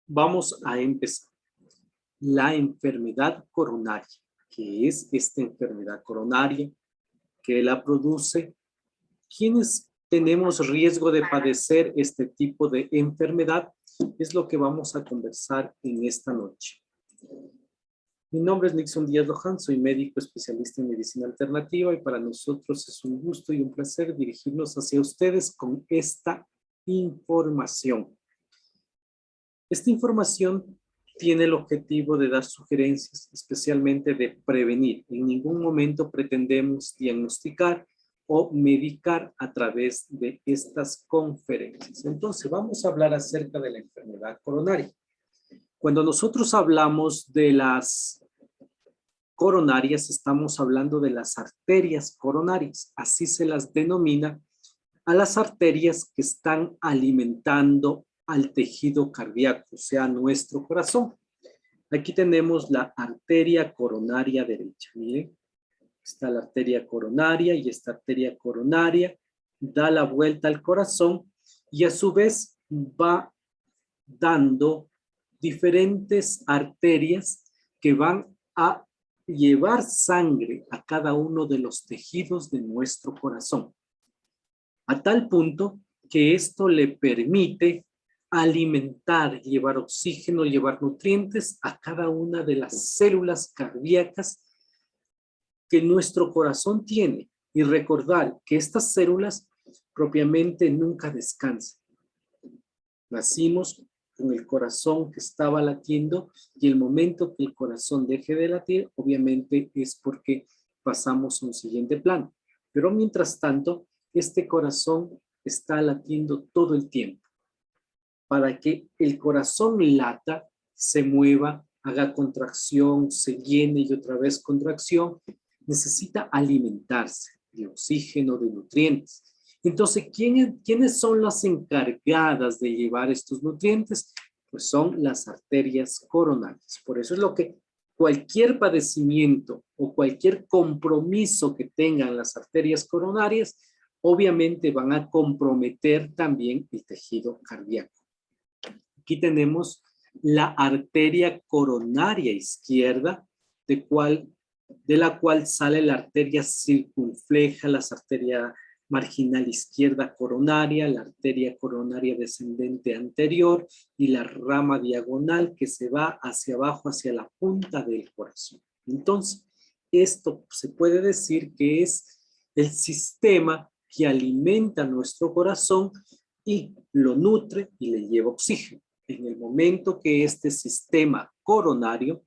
Vamos a empezar. La enfermedad coronaria. ¿Qué es esta enfermedad coronaria? ¿Qué la produce? ¿Quiénes tenemos riesgo de padecer este tipo de enfermedad? Es lo que vamos a conversar en esta noche. Mi nombre es Nixon Díaz Loján, soy médico especialista en medicina alternativa y para nosotros es un gusto y un placer dirigirnos hacia ustedes con esta información. Esta información tiene el objetivo de dar sugerencias, especialmente de prevenir. En ningún momento pretendemos diagnosticar o medicar a través de estas conferencias. Entonces, vamos a hablar acerca de la enfermedad coronaria. Cuando nosotros hablamos de las coronarias, estamos hablando de las arterias coronarias. Así se las denomina a las arterias que están alimentando al tejido cardíaco, o sea, nuestro corazón. Aquí tenemos la arteria coronaria derecha. Miren, está la arteria coronaria y esta arteria coronaria da la vuelta al corazón y a su vez va dando diferentes arterias que van a llevar sangre a cada uno de los tejidos de nuestro corazón. A tal punto que esto le permite alimentar, llevar oxígeno, llevar nutrientes a cada una de las células cardíacas que nuestro corazón tiene. Y recordar que estas células propiamente nunca descansan. Nacimos con el corazón que estaba latiendo y el momento que el corazón deje de latir, obviamente es porque pasamos a un siguiente plano. Pero mientras tanto, este corazón está latiendo todo el tiempo. Para que el corazón lata, se mueva, haga contracción, se llene y otra vez contracción, necesita alimentarse de oxígeno, de nutrientes. Entonces, ¿quiénes son las encargadas de llevar estos nutrientes? Pues son las arterias coronarias. Por eso es lo que cualquier padecimiento o cualquier compromiso que tengan las arterias coronarias, obviamente van a comprometer también el tejido cardíaco. Aquí tenemos la arteria coronaria izquierda, de la cual sale la arteria circunfleja, la arteria marginal izquierda coronaria, la arteria coronaria descendente anterior y la rama diagonal que se va hacia abajo, hacia la punta del corazón. Entonces, esto se puede decir que es el sistema que alimenta nuestro corazón y lo nutre y le lleva oxígeno. En el momento que este sistema coronario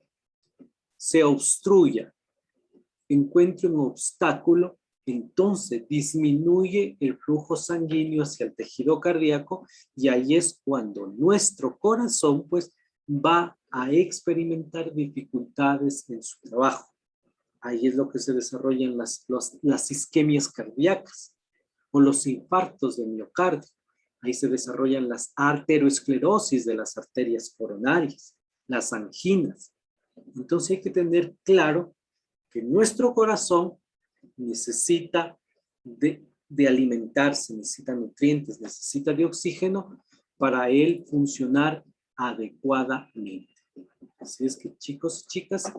se obstruya, encuentre un obstáculo, entonces disminuye el flujo sanguíneo hacia el tejido cardíaco y ahí es cuando nuestro corazón pues va a experimentar dificultades en su trabajo. Ahí es lo que se desarrollan las isquemias cardíacas o los infartos de miocardio. Ahí se desarrollan las arteriosclerosis de las arterias coronarias, las anginas. Entonces hay que tener claro que nuestro corazón necesita de alimentarse, necesita nutrientes, necesita de oxígeno para él funcionar adecuadamente. Así es que chicos y chicas,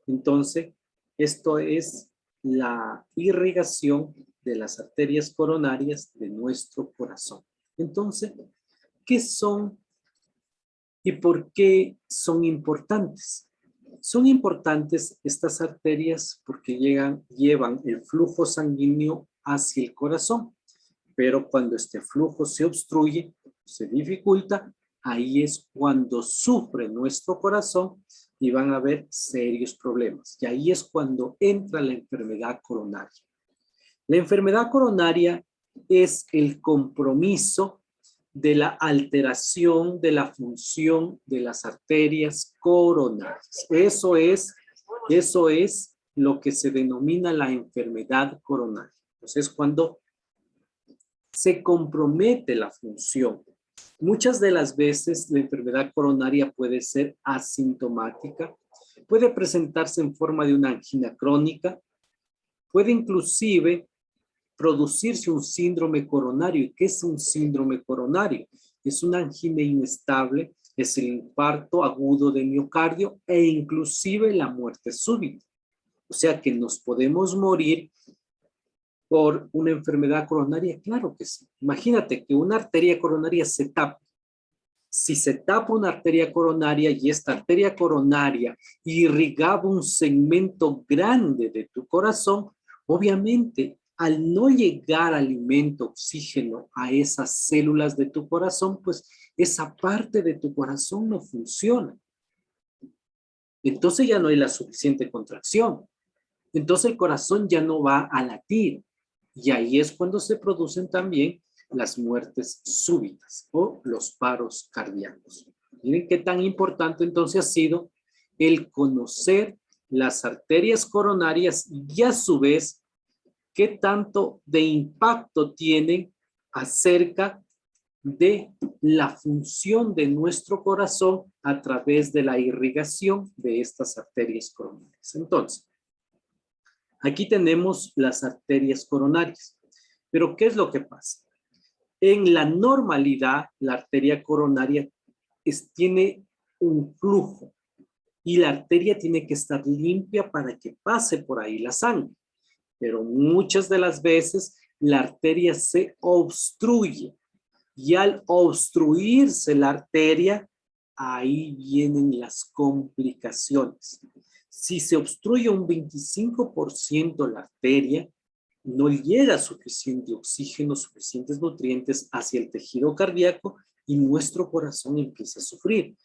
entonces esto es la irrigación de las arterias coronarias de nuestro corazón. Entonces, ¿qué son y por qué son importantes? Son importantes estas arterias porque llevan el flujo sanguíneo hacia el corazón, pero cuando este flujo se obstruye, se dificulta, ahí es cuando sufre nuestro corazón y van a haber serios problemas. Y ahí es cuando entra la enfermedad coronaria. La enfermedad coronaria es el compromiso de la alteración de la función de las arterias coronarias. Eso es lo que se denomina la enfermedad coronaria. Entonces, cuando se compromete la función, muchas de las veces la enfermedad coronaria puede ser asintomática, puede presentarse en forma de una angina crónica, puede inclusive producirse un síndrome coronario. ¿Y qué es un síndrome coronario? Es una angina inestable es el infarto agudo de miocardio e inclusive la muerte súbita. O sea que nos podemos morir por una enfermedad coronaria, claro que sí. Imagínate que una arteria coronaria se tapa. Si se tapa una arteria coronaria y esta arteria coronaria irrigaba un segmento grande de tu corazón, obviamente al no llegar alimento, oxígeno a esas células de tu corazón, pues esa parte de tu corazón no funciona. Entonces ya no hay la suficiente contracción. Entonces el corazón ya no va a latir. Y ahí es cuando se producen también las muertes súbitas o los paros cardíacos. Miren qué tan importante entonces ha sido el conocer las arterias coronarias y a su vez qué tanto de impacto tienen acerca de la función de nuestro corazón a través de la irrigación de estas arterias coronarias. Entonces, aquí tenemos las arterias coronarias. Pero ¿qué es lo que pasa? En la normalidad, la arteria coronaria tiene un flujo y la arteria tiene que estar limpia para que pase por ahí la sangre. Pero muchas de las veces la arteria se obstruye y al obstruirse la arteria, ahí vienen las complicaciones. Si se obstruye un 25% la arteria, no llega suficiente oxígeno, suficientes nutrientes hacia el tejido cardíaco y nuestro corazón empieza a sufrir.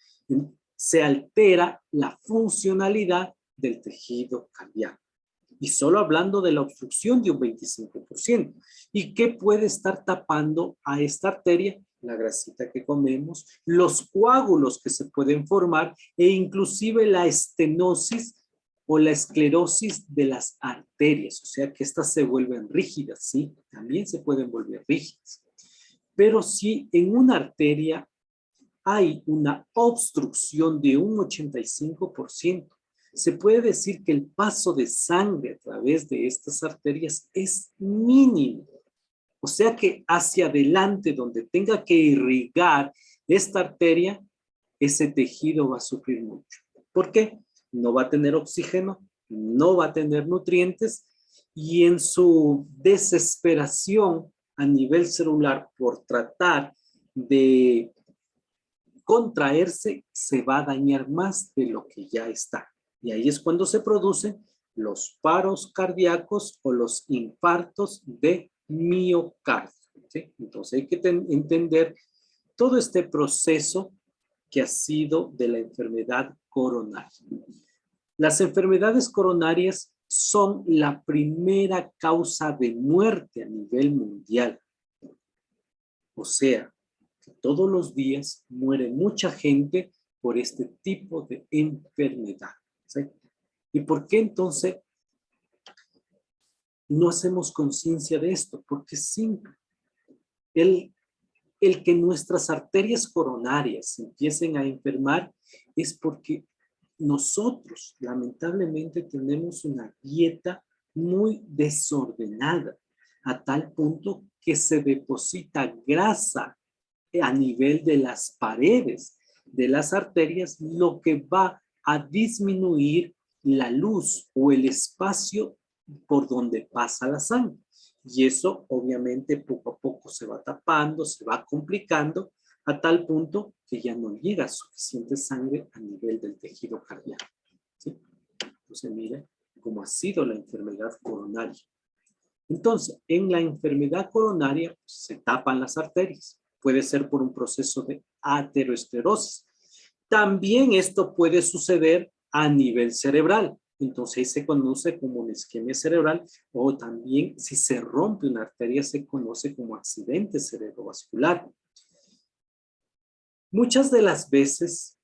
Se altera la funcionalidad del tejido cardíaco. Y solo hablando de la obstrucción de un 25%. ¿Y qué puede estar tapando a esta arteria? La grasita que comemos, los coágulos que se pueden formar e inclusive la estenosis o la esclerosis de las arterias. O sea que estas se vuelven rígidas, ¿sí? También se pueden volver rígidas. Pero si en una arteria hay una obstrucción de un 85%, se puede decir que el paso de sangre a través de estas arterias es mínimo. O sea que hacia adelante, donde tenga que irrigar esta arteria, ese tejido va a sufrir mucho. ¿Por qué? No va a tener oxígeno, no va a tener nutrientes y en su desesperación a nivel celular por tratar de contraerse, se va a dañar más de lo que ya está. Y ahí es cuando se producen los paros cardíacos o los infartos de miocardio, ¿sí? Entonces hay que entender todo este proceso que ha sido de la enfermedad coronaria. Las enfermedades coronarias son la primera causa de muerte a nivel mundial. O sea, que todos los días muere mucha gente por este tipo de enfermedad, ¿sí? ¿Y por qué entonces no hacemos conciencia de esto? Porque es simple. El que nuestras arterias coronarias empiecen a enfermar es porque nosotros lamentablemente tenemos una dieta muy desordenada, a tal punto que se deposita grasa a nivel de las paredes de las arterias, lo que va a disminuir la luz o el espacio por donde pasa la sangre. Y eso obviamente poco a poco se va tapando, se va complicando a tal punto que ya no llega suficiente sangre a nivel del tejido cardíaco, ¿sí? Entonces mire cómo ha sido la enfermedad coronaria. Entonces, en la enfermedad coronaria pues, se tapan las arterias. Puede ser por un proceso de aterosclerosis. También esto puede suceder a nivel cerebral. Entonces se conoce como una isquemia cerebral o también si se rompe una arteria se conoce como accidente cerebrovascular. Muchas de las veces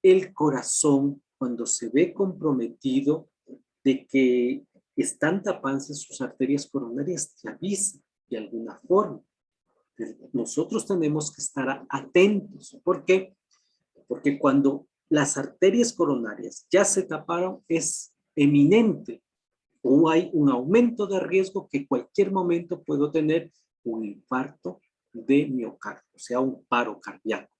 el corazón cuando se ve comprometido de que están tapándose sus arterias coronarias te avisa de alguna forma. Pero nosotros tenemos que estar atentos. ¿Por qué? Porque cuando las arterias coronarias ya se taparon, es eminente o hay un aumento de riesgo que cualquier momento puedo tener un infarto de miocardio, o sea, un paro cardíaco.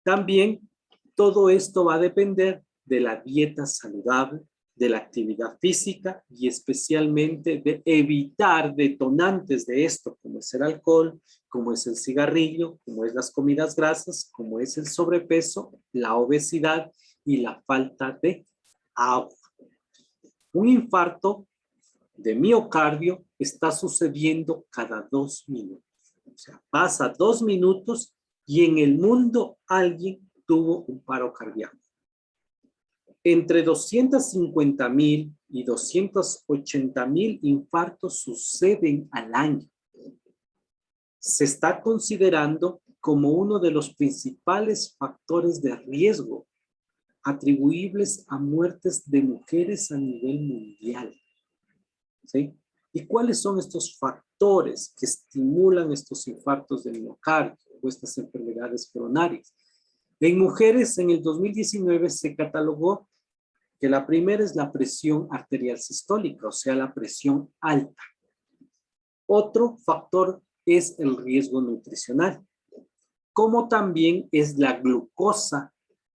También todo esto va a depender de la dieta saludable, de la actividad física y especialmente de evitar detonantes de esto, como es el alcohol, como es el cigarrillo, como es las comidas grasas, como es el sobrepeso, la obesidad y la falta de agua. Un infarto de miocardio está sucediendo cada 2 minutos. O sea, pasa 2 minutos y en el mundo alguien tuvo un paro cardíaco. Entre 250,000 y 280,000 infartos suceden al año. Se está considerando como uno de los principales factores de riesgo atribuibles a muertes de mujeres a nivel mundial. ¿Sí? ¿Y cuáles son estos factores que estimulan estos infartos de miocardio o estas enfermedades coronarias? En mujeres, en el 2019 se catalogó que la primera es la presión arterial sistólica, o sea, la presión alta. Otro factor es el riesgo nutricional, como también es la glucosa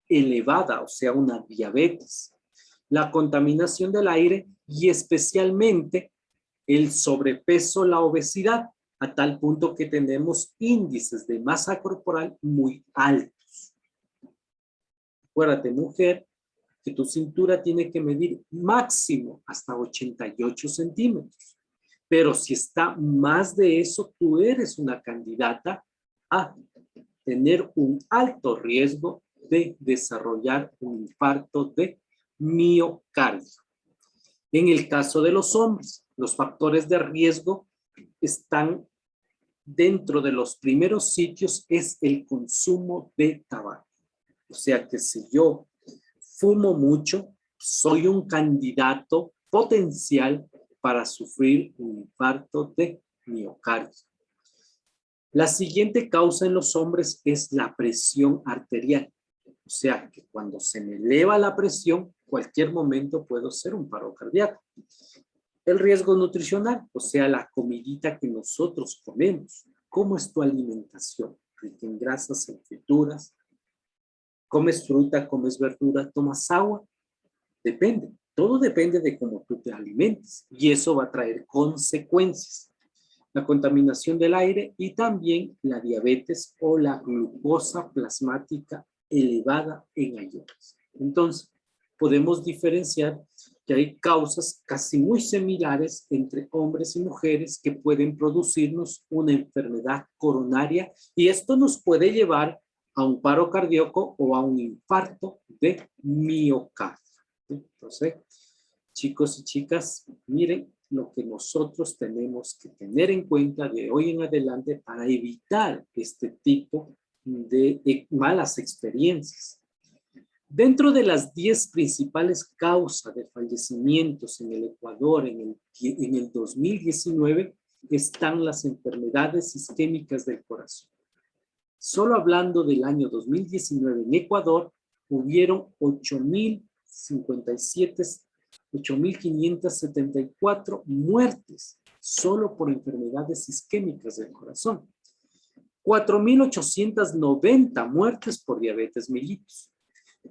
elevada, o sea, una diabetes, la contaminación del aire y especialmente el sobrepeso, la obesidad, a tal punto que tenemos índices de masa corporal muy altos. Acuérdate, mujer, que tu cintura tiene que medir máximo hasta 88 centímetros. Pero si está más de eso, tú eres una candidata a tener un alto riesgo de desarrollar un infarto de miocardio. En el caso de los hombres, los factores de riesgo están dentro de los primeros sitios, es el consumo de tabaco. O sea que si yo fumo mucho, soy un candidato potencial para sufrir un infarto de miocardio. La siguiente causa en los hombres es la presión arterial. O sea que cuando se me eleva la presión, cualquier momento puedo ser un paro cardíaco. El riesgo nutricional, o sea, la comidita que nosotros comemos. ¿Cómo es tu alimentación? Rica en grasas, en frituras. ¿Comes fruta, comes verdura, tomas agua? Depende. Todo depende de cómo tú te alimentes. Y eso va a traer consecuencias. La contaminación del aire y también la diabetes o la glucosa plasmática elevada en ayunas. Entonces, podemos diferenciar que hay causas casi muy similares entre hombres y mujeres que pueden producirnos una enfermedad coronaria y esto nos puede llevar a un paro cardíaco o a un infarto de miocardio. Entonces, chicos y chicas, miren lo que nosotros tenemos que tener en cuenta de hoy en adelante para evitar este tipo de malas experiencias. Dentro de las 10 principales causas de fallecimientos en el Ecuador en el 2019 están las enfermedades isquémicas del corazón. Solo hablando del año 2019 en Ecuador, hubieron 8,574 muertes solo por enfermedades isquémicas del corazón. 4,890 muertes por diabetes mellitus.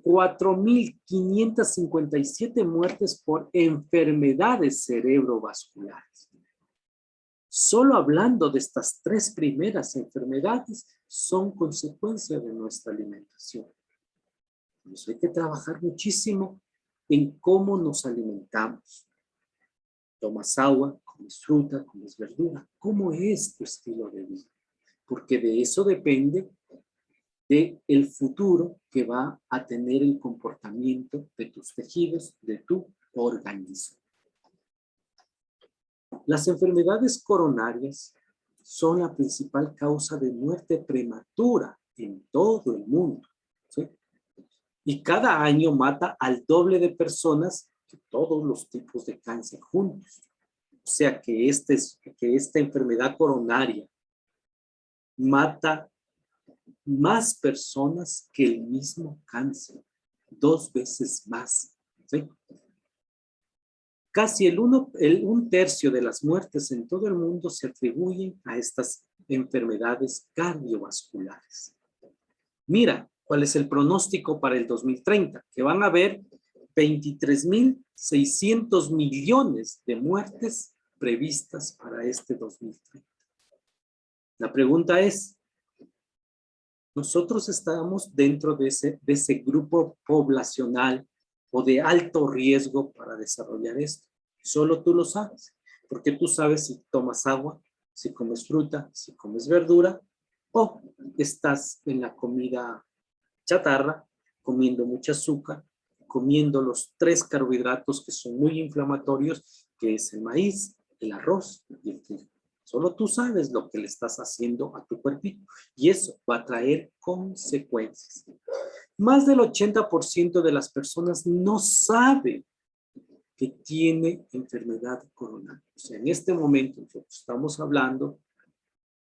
4,557 muertes por enfermedades cerebrovasculares. Solo hablando de estas 3 primeras enfermedades son consecuencia de nuestra alimentación. Por eso hay que trabajar muchísimo en cómo nos alimentamos. Tomas agua, comes fruta, comes verdura. ¿Cómo es tu estilo de vida? Porque de eso depende del futuro que va a tener el comportamiento de tus tejidos, de tu organismo. Las enfermedades coronarias son la principal causa de muerte prematura en todo el mundo, ¿sí? Y cada año mata al doble de personas que todos los tipos de cáncer juntos. O sea que esta enfermedad coronaria mata más personas que el mismo cáncer, 2 veces más, ¿sí? Casi un tercio de las muertes en todo el mundo se atribuyen a estas enfermedades cardiovasculares. Mira, ¿Cuál es el pronóstico para el 2030? Que van a haber 23.600 millones de muertes previstas para este 2030. La pregunta es, ¿nosotros estamos dentro de ese grupo poblacional o de alto riesgo para desarrollar esto? Solo tú lo sabes, porque tú sabes si tomas agua, si comes fruta, si comes verdura, o estás en la comida chatarra, comiendo mucho azúcar, comiendo los 3 carbohidratos que son muy inflamatorios, que es el maíz, el arroz y el trigo. Solo tú sabes lo que le estás haciendo a tu cuerpito y eso va a traer consecuencias. Más del 80% de las personas no sabe que tiene enfermedad coronaria. O sea, en este momento nosotros estamos hablando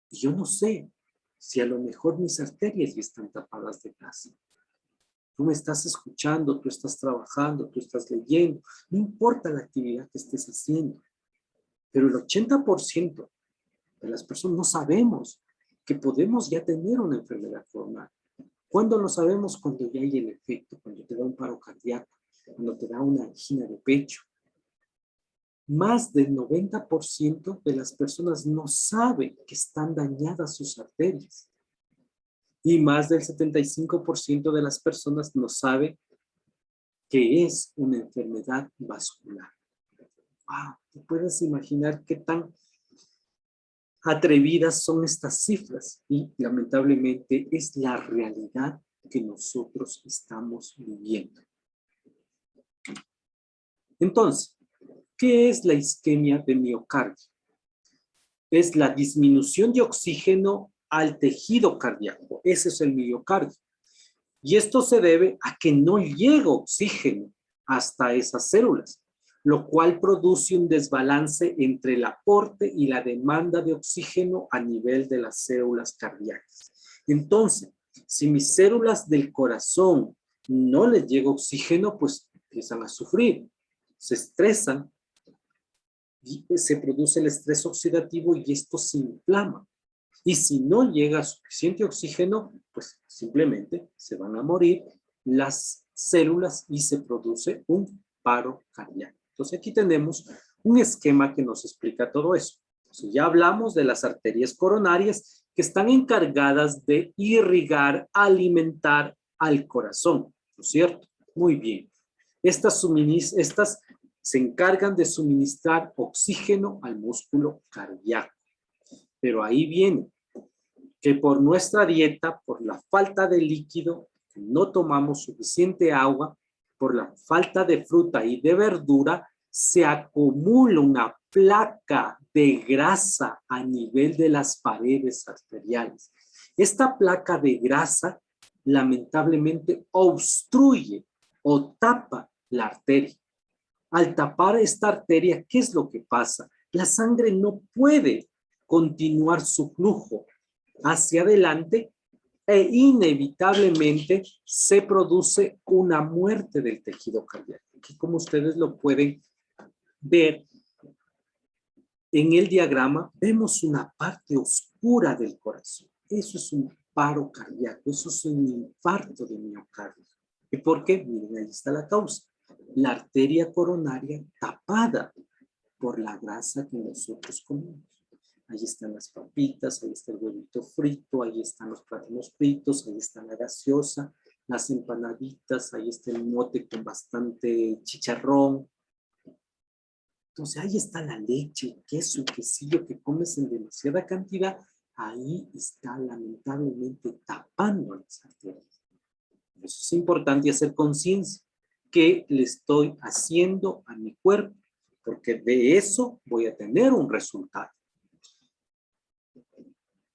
y yo no sé si a lo mejor mis arterias ya están tapadas de grasa. Tú me estás escuchando, tú estás trabajando, tú estás leyendo, no importa la actividad que estés haciendo, pero el 80% de las personas no sabemos que podemos ya tener una enfermedad coronaria. ¿Cuándo lo sabemos? Cuando ya hay el efecto, cuando te da un paro cardíaco, cuando te da una angina de pecho. Más del 90% de las personas no saben que están dañadas sus arterias. Y más del 75% de las personas no sabe que es una enfermedad vascular. Wow, ¿te puedes imaginar qué tan atrevidas son estas cifras? Y lamentablemente es la realidad que nosotros estamos viviendo. Entonces, ¿qué es la isquemia de miocardio? Es la disminución de oxígeno al tejido cardíaco. Ese es el miocardio. Y esto se debe a que no llega oxígeno hasta esas células, lo cual produce un desbalance entre el aporte y la demanda de oxígeno a nivel de las células cardíacas. Entonces, si mis células del corazón no les llega oxígeno, pues empiezan a sufrir, se estresan, y se produce el estrés oxidativo y esto se inflama. Y si no llega suficiente oxígeno, pues simplemente se van a morir las células y se produce un paro cardíaco. Entonces aquí tenemos un esquema que nos explica todo eso. Entonces, ya hablamos de las arterias coronarias que están encargadas de irrigar, alimentar al corazón, ¿no es cierto? Muy bien. Estas se encargan de suministrar oxígeno al músculo cardíaco. Pero ahí viene que por nuestra dieta, por la falta de líquido, no tomamos suficiente agua, por la falta de fruta y de verdura, se acumula una placa de grasa a nivel de las paredes arteriales. Esta placa de grasa lamentablemente obstruye o tapa la arteria. Al tapar esta arteria, ¿qué es lo que pasa? La sangre no puede continuar su flujo hacia adelante e inevitablemente se produce una muerte del tejido cardíaco. Aquí, como ustedes lo pueden ver en el diagrama, vemos una parte oscura del corazón. Eso es un paro cardíaco, eso es un infarto de miocardio. ¿Y por qué? Miren, ahí está la causa. La arteria coronaria tapada por la grasa que nosotros comemos. Ahí están las papitas, ahí está el huevito frito, ahí están los plátanos fritos, ahí está la gaseosa, las empanaditas, ahí está el mote con bastante chicharrón. Entonces ahí está la leche, el queso, el quesillo que comes en demasiada cantidad, ahí está lamentablemente tapando las arterias. Por eso es importante hacer conciencia que le estoy haciendo a mi cuerpo, porque de eso voy a tener un resultado.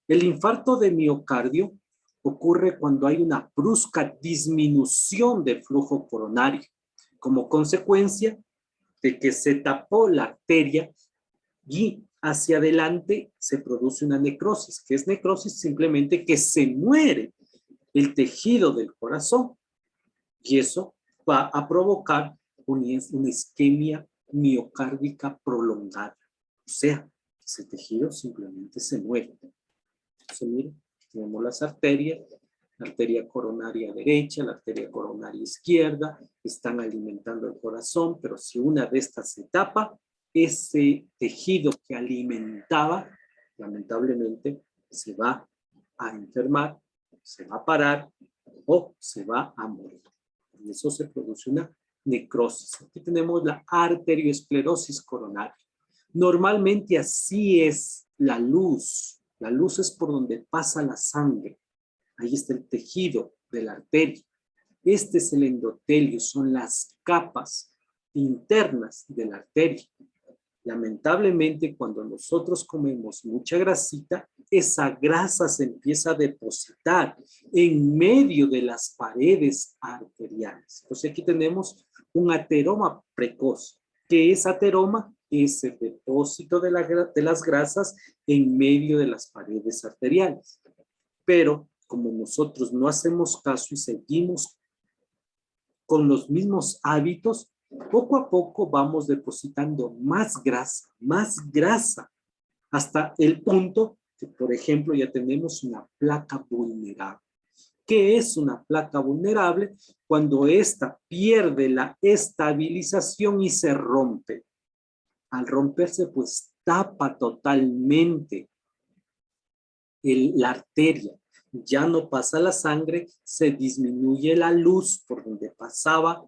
El infarto de miocardio ocurre cuando hay una brusca disminución del flujo coronario, como consecuencia de que se tapó la arteria y hacia adelante se produce una necrosis. ¿Qué es necrosis? Simplemente que se muere el tejido del corazón y eso va a provocar una isquemia miocárdica prolongada. O sea, ese tejido simplemente se muere. Entonces, miren, tenemos las arterias, La arteria coronaria derecha, la arteria coronaria izquierda, están alimentando el corazón, pero si una de estas se tapa, ese tejido que alimentaba, lamentablemente, se va a enfermar, se va a parar o se va a morir. Y eso se produce una necrosis. Aquí tenemos la arteriosclerosis coronaria. Normalmente así es la luz. La luz es por donde pasa la sangre. Ahí está el tejido de la arteria. Este es el endotelio, son las capas internas de la arteria. Lamentablemente, cuando nosotros comemos mucha grasita, esa grasa se empieza a depositar en medio de las paredes arteriales. Entonces aquí tenemos un ateroma precoz. ¿Qué es ateroma? Es el depósito de las grasas en medio de las paredes arteriales. Pero como nosotros no hacemos caso y seguimos con los mismos hábitos, poco a poco vamos depositando más grasa, hasta el punto que, por ejemplo, ya tenemos una placa vulnerable. ¿Qué es una placa vulnerable? Cuando ésta pierde la estabilización y se rompe. Al romperse, pues tapa totalmente la arteria. Ya no pasa la sangre, se disminuye la luz por donde pasaba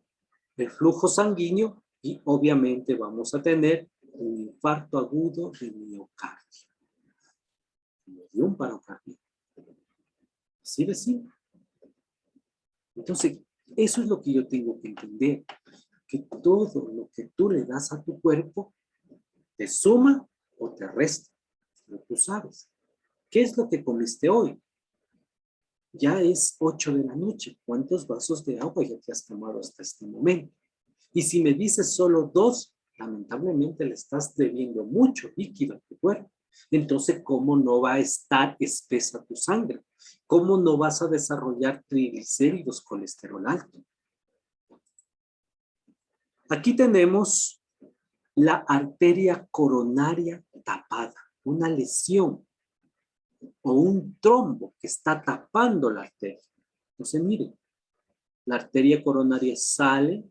el flujo sanguíneo y obviamente vamos a tener un infarto agudo de miocardio. Me dio un paro cardíaco. Así de simple. Entonces, eso es lo que yo tengo que entender, que todo lo que tú le das a tu cuerpo te suma o te resta. Pero tú sabes, ¿qué es lo que comiste hoy? Ya es 8 de la noche. ¿Cuántos vasos de agua ya te has tomado hasta este momento? Y si me dices solo 2, lamentablemente le estás debiendo mucho líquido a tu cuerpo. Entonces, ¿cómo no va a estar espesa tu sangre? ¿Cómo no vas a desarrollar triglicéridos, colesterol alto? Aquí tenemos la arteria coronaria tapada, una lesión o un trombo que está tapando la arteria. Entonces, miren, la arteria coronaria sale,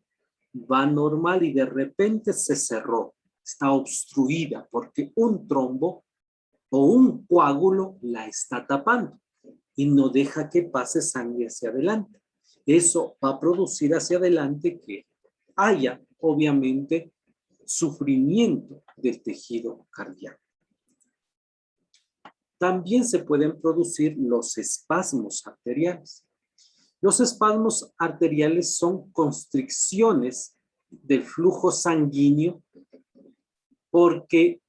va normal y de repente se cerró, está obstruida porque un trombo o un coágulo la está tapando y no deja que pase sangre hacia adelante. Eso va a producir hacia adelante que haya, obviamente, sufrimiento del tejido cardíaco. También se pueden producir los espasmos arteriales. Los espasmos arteriales son constricciones del flujo sanguíneo porque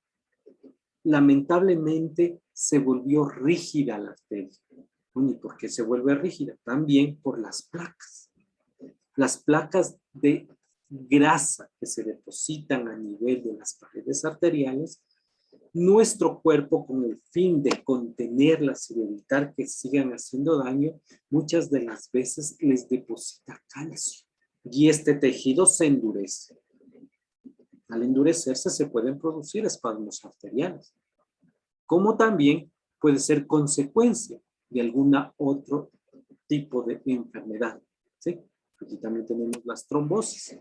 lamentablemente se volvió rígida la arteria. ¿Y por qué se vuelve rígida? También por las placas. Las placas de grasa que se depositan a nivel de las paredes arteriales, nuestro cuerpo, con el fin de contenerlas y evitar que sigan haciendo daño, muchas de las veces les deposita calcio y este tejido se endurece. Al endurecerse se pueden producir espasmos arteriales, como también puede ser consecuencia de alguna otro tipo de enfermedad. ¿Sí? Aquí también tenemos las trombosis.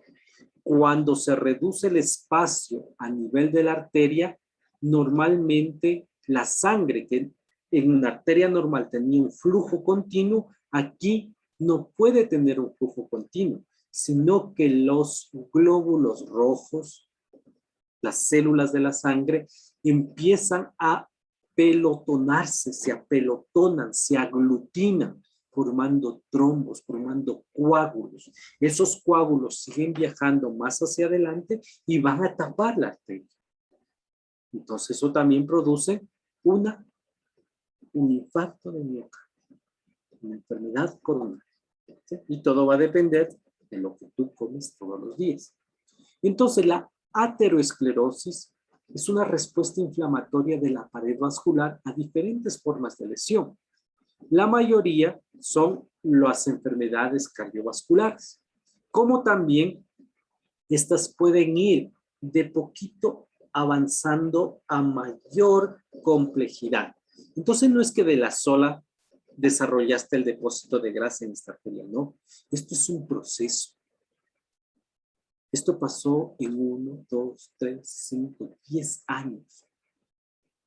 Cuando se reduce el espacio a nivel de la arteria, normalmente la sangre que en una arteria normal tenía un flujo continuo, aquí no puede tener un flujo continuo, sino que los glóbulos rojos, las células de la sangre, empiezan a pelotonarse, se apelotonan, se aglutinan, formando trombos, formando coágulos. Esos coágulos siguen viajando más hacia adelante y van a tapar la arteria. Entonces eso también produce un infarto de miocardio, una enfermedad coronaria. ¿Sí? Y todo va a depender de lo que tú comes todos los días. Entonces la ateroesclerosis es una respuesta inflamatoria de la pared vascular a diferentes formas de lesión. La mayoría son las enfermedades cardiovasculares, como también estas pueden ir de poquito avanzando a mayor complejidad. Entonces no es que de la sola desarrollaste el depósito de grasa en esta arteria. No, esto es un proceso. Esto pasó en 1, 2, 3, 5, 10 años.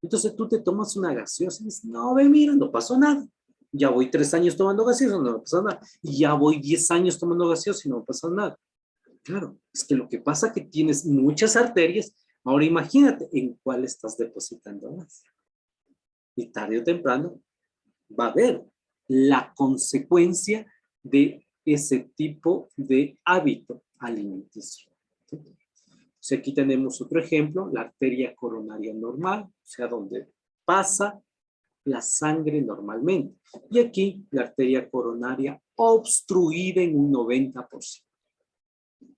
Entonces tú te tomas una gaseosa y dices, no, ve, mira, no pasó nada. Ya voy 3 años tomando gaseosa, no pasa nada. Y ya voy 10 años tomando gaseosa y no pasa nada. Claro, es que lo que pasa es que tienes muchas arterias. Ahora imagínate en cuál estás depositando más. Y tarde o temprano va a haber la consecuencia de ese tipo de hábito alimenticio. ¿Sí? O sea, aquí tenemos otro ejemplo, la arteria coronaria normal, o sea, donde pasa la sangre normalmente. Y aquí la arteria coronaria obstruida en un 90%.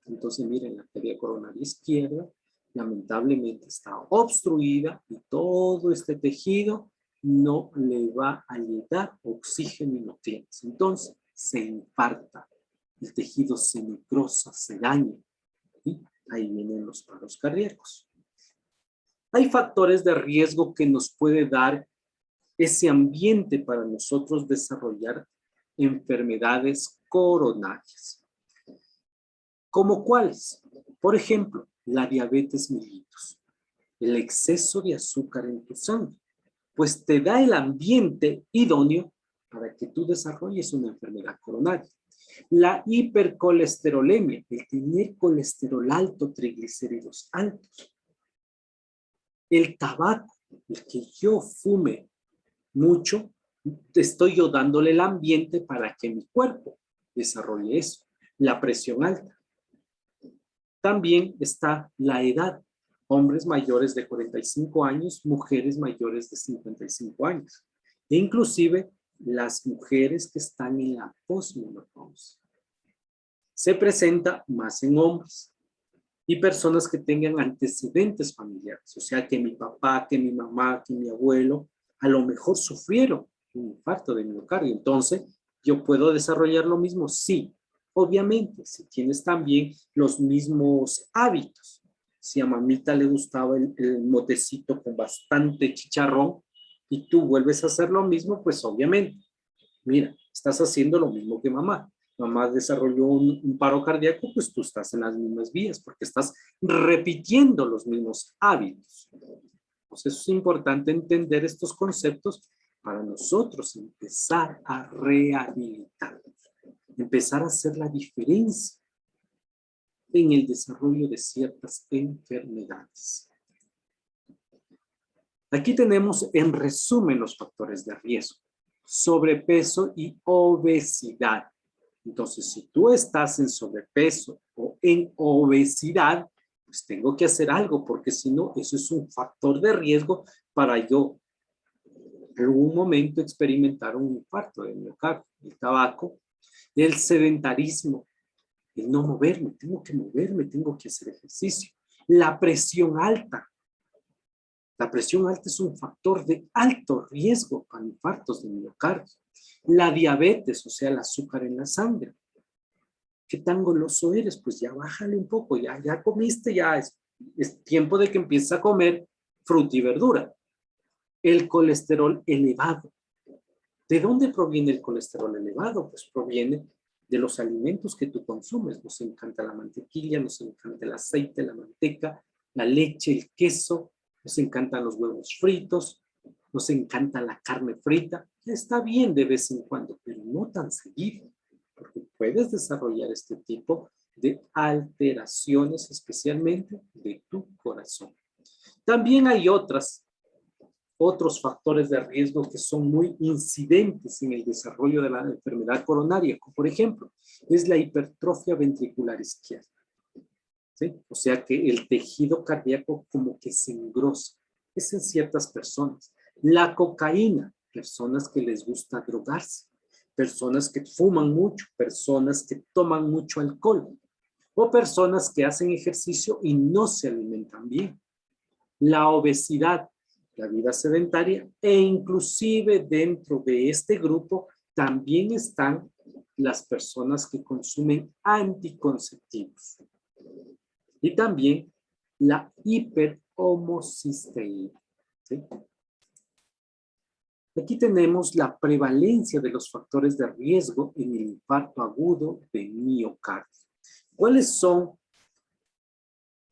Entonces, miren, la arteria coronaria izquierda lamentablemente está obstruida y todo este tejido no le va a llegar oxígeno y nutrientes. Entonces, se infarta, el tejido se necrosa, se daña. Y ahí vienen los paros cardíacos. Hay factores de riesgo que nos puede dar ese ambiente para nosotros desarrollar enfermedades coronarias. ¿Cómo cuáles? Por ejemplo, la diabetes mellitus, el exceso de azúcar en tu sangre, pues te da el ambiente idóneo para que tú desarrolles una enfermedad coronaria. La hipercolesterolemia, el tener colesterol alto, triglicéridos altos. El tabaco, el que yo fume mucho, estoy yo dándole el ambiente para que mi cuerpo desarrolle eso. La presión alta. También está la edad. Hombres mayores de 45 años, mujeres mayores de 55 años. E inclusive las mujeres que están en la posmenopausia. Se presenta más en hombres y personas que tengan antecedentes familiares. O sea, que mi papá, que mi mamá, que mi abuelo, a lo mejor sufrieron un infarto de miocardio. Entonces, ¿yo puedo desarrollar lo mismo? Sí. Obviamente, si tienes también los mismos hábitos. Si a mamita le gustaba el motecito con bastante chicharrón y tú vuelves a hacer lo mismo, pues obviamente, mira, estás haciendo lo mismo que mamá. Mamá desarrolló un paro cardíaco, pues tú estás en las mismas vías porque estás repitiendo los mismos hábitos. Entonces es importante entender estos conceptos para nosotros empezar a rehabilitarnos, empezar a hacer la diferencia en el desarrollo de ciertas enfermedades. Aquí tenemos en resumen los factores de riesgo: sobrepeso y obesidad. Entonces, si tú estás en sobrepeso o en obesidad, pues tengo que hacer algo, porque si no, eso es un factor de riesgo para yo en algún momento experimentar un infarto de miocardio. El tabaco, el sedentarismo, el no moverme, tengo que hacer ejercicio. La presión alta. La presión alta es un factor de alto riesgo para infartos de miocardio. La diabetes, o sea, el azúcar en la sangre. ¿Qué tan goloso eres? Pues ya bájale un poco, ya comiste, ya es tiempo de que empieces a comer fruta y verdura. El colesterol elevado. ¿De dónde proviene el colesterol elevado? Pues proviene de los alimentos que tú consumes. Nos encanta la mantequilla, nos encanta el aceite, la manteca, la leche, el queso, nos encantan los huevos fritos, nos encanta la carne frita. Está bien de vez en cuando, pero no tan seguido, porque puedes desarrollar este tipo de alteraciones, especialmente de tu corazón. También hay otros factores de riesgo que son muy incidentes en el desarrollo de la enfermedad coronaria, como por ejemplo, es la hipertrofia ventricular izquierda. ¿Sí? O sea que el tejido cardíaco como que se engrosa. Es en ciertas personas. La cocaína, personas que les gusta drogarse, personas que fuman mucho, personas que toman mucho alcohol, o personas que hacen ejercicio y no se alimentan bien. La obesidad, la vida sedentaria, e inclusive dentro de este grupo también están las personas que consumen anticonceptivos. Y también la hiperhomocisteína. ¿Sí? Aquí tenemos la prevalencia de los factores de riesgo en el infarto agudo de miocardio. ¿Cuáles son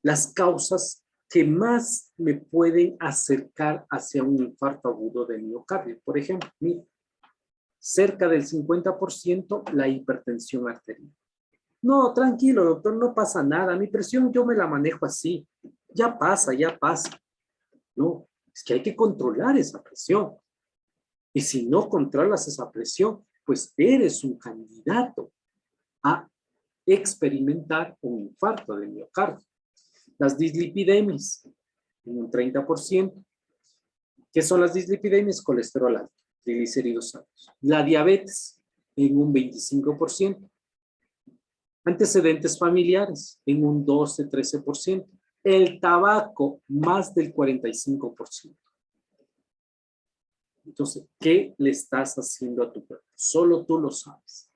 las causas que más me pueden acercar hacia un infarto agudo de miocardio? Por ejemplo, mira, cerca del 50% la hipertensión arterial. No, tranquilo, doctor, no pasa nada. Mi presión yo me la manejo así. Ya pasa, ya pasa. No, es que hay que controlar esa presión. Y si no controlas esa presión, pues eres un candidato a experimentar un infarto de miocardio. Las dislipidemias, en un 30%. ¿Qué son las dislipidemias? Colesterol alto, triglicéridos altos. La diabetes, en un 25%. Antecedentes familiares, en un 12-13%. El tabaco, más del 45%. Entonces, ¿qué le estás haciendo a tu cuerpo? Solo tú lo sabes.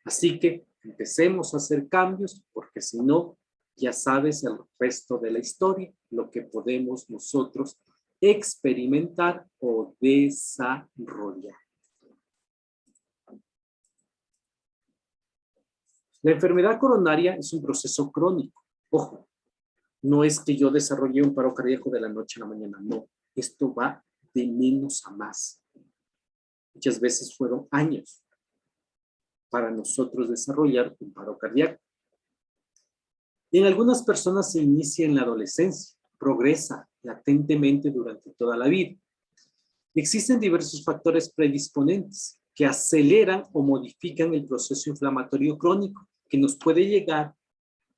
Así que empecemos a hacer cambios, porque si no, ya sabes el resto de la historia, lo que podemos nosotros experimentar o desarrollar. La enfermedad coronaria es un proceso crónico. Ojo, no es que yo desarrolle un paro cardíaco de la noche a la mañana, no. Esto va de menos a más. Muchas veces fueron años para nosotros desarrollar un paro cardíaco. En algunas personas se inicia en la adolescencia, progresa latentemente durante toda la vida. Existen diversos factores predisponentes que aceleran o modifican el proceso inflamatorio crónico que nos puede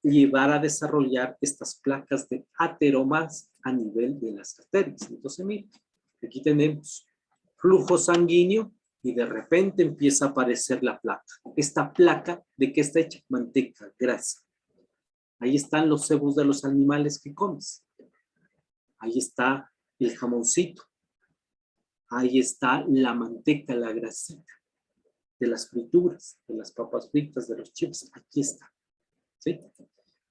llevar a desarrollar estas placas de ateromas a nivel de las arterias. Entonces, miren, aquí tenemos flujo sanguíneo y de repente empieza a aparecer la placa. Esta placa, ¿de qué está hecha? Manteca, grasa. Ahí están los cebos de los animales que comes. Ahí está el jamoncito. Ahí está la manteca, la grasita de las frituras, de las papas fritas, de los chips. Aquí está. ¿Sí?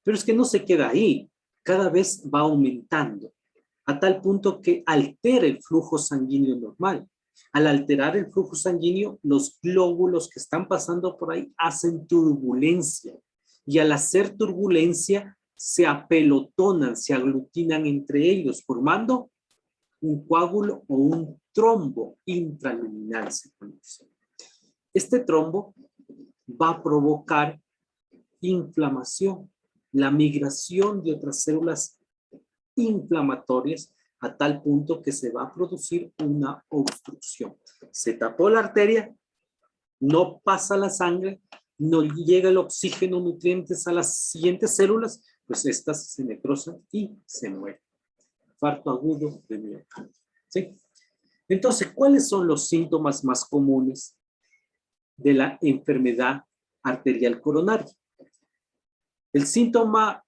Pero es que no se queda ahí. Cada vez va aumentando a tal punto que altera el flujo sanguíneo normal. Al alterar el flujo sanguíneo, los glóbulos que están pasando por ahí hacen turbulencia. Y al hacer turbulencia, se apelotonan, se aglutinan entre ellos, formando un coágulo o un trombo intraluminal, se conoce. Este trombo va a provocar inflamación, la migración de otras células inflamatorias a tal punto que se va a producir una obstrucción. Se tapó la arteria, no pasa la sangre, no llega el oxígeno, nutrientes a las siguientes células, pues estas se necrosan y se mueren. Infarto agudo de miocardio. ¿Sí? Entonces, ¿cuáles son los síntomas más comunes de la enfermedad arterial coronaria? El síntoma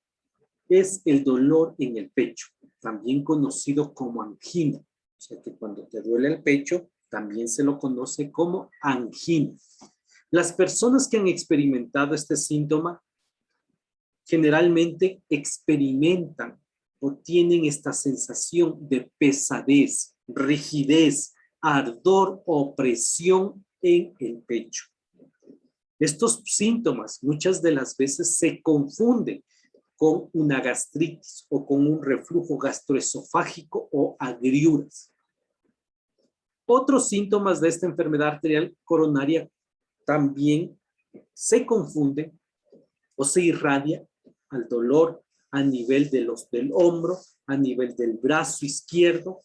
es el dolor en el pecho, también conocido como angina. O sea que cuando te duele el pecho, también se lo conoce como angina. Las personas que han experimentado este síntoma generalmente experimentan o tienen esta sensación de pesadez, rigidez, ardor o presión en el pecho. Estos síntomas muchas de las veces se confunden con una gastritis o con un reflujo gastroesofágico o agriuras. Otros síntomas de esta enfermedad arterial coronaria también se confunden o se irradia al dolor a nivel del hombro, a nivel del brazo izquierdo.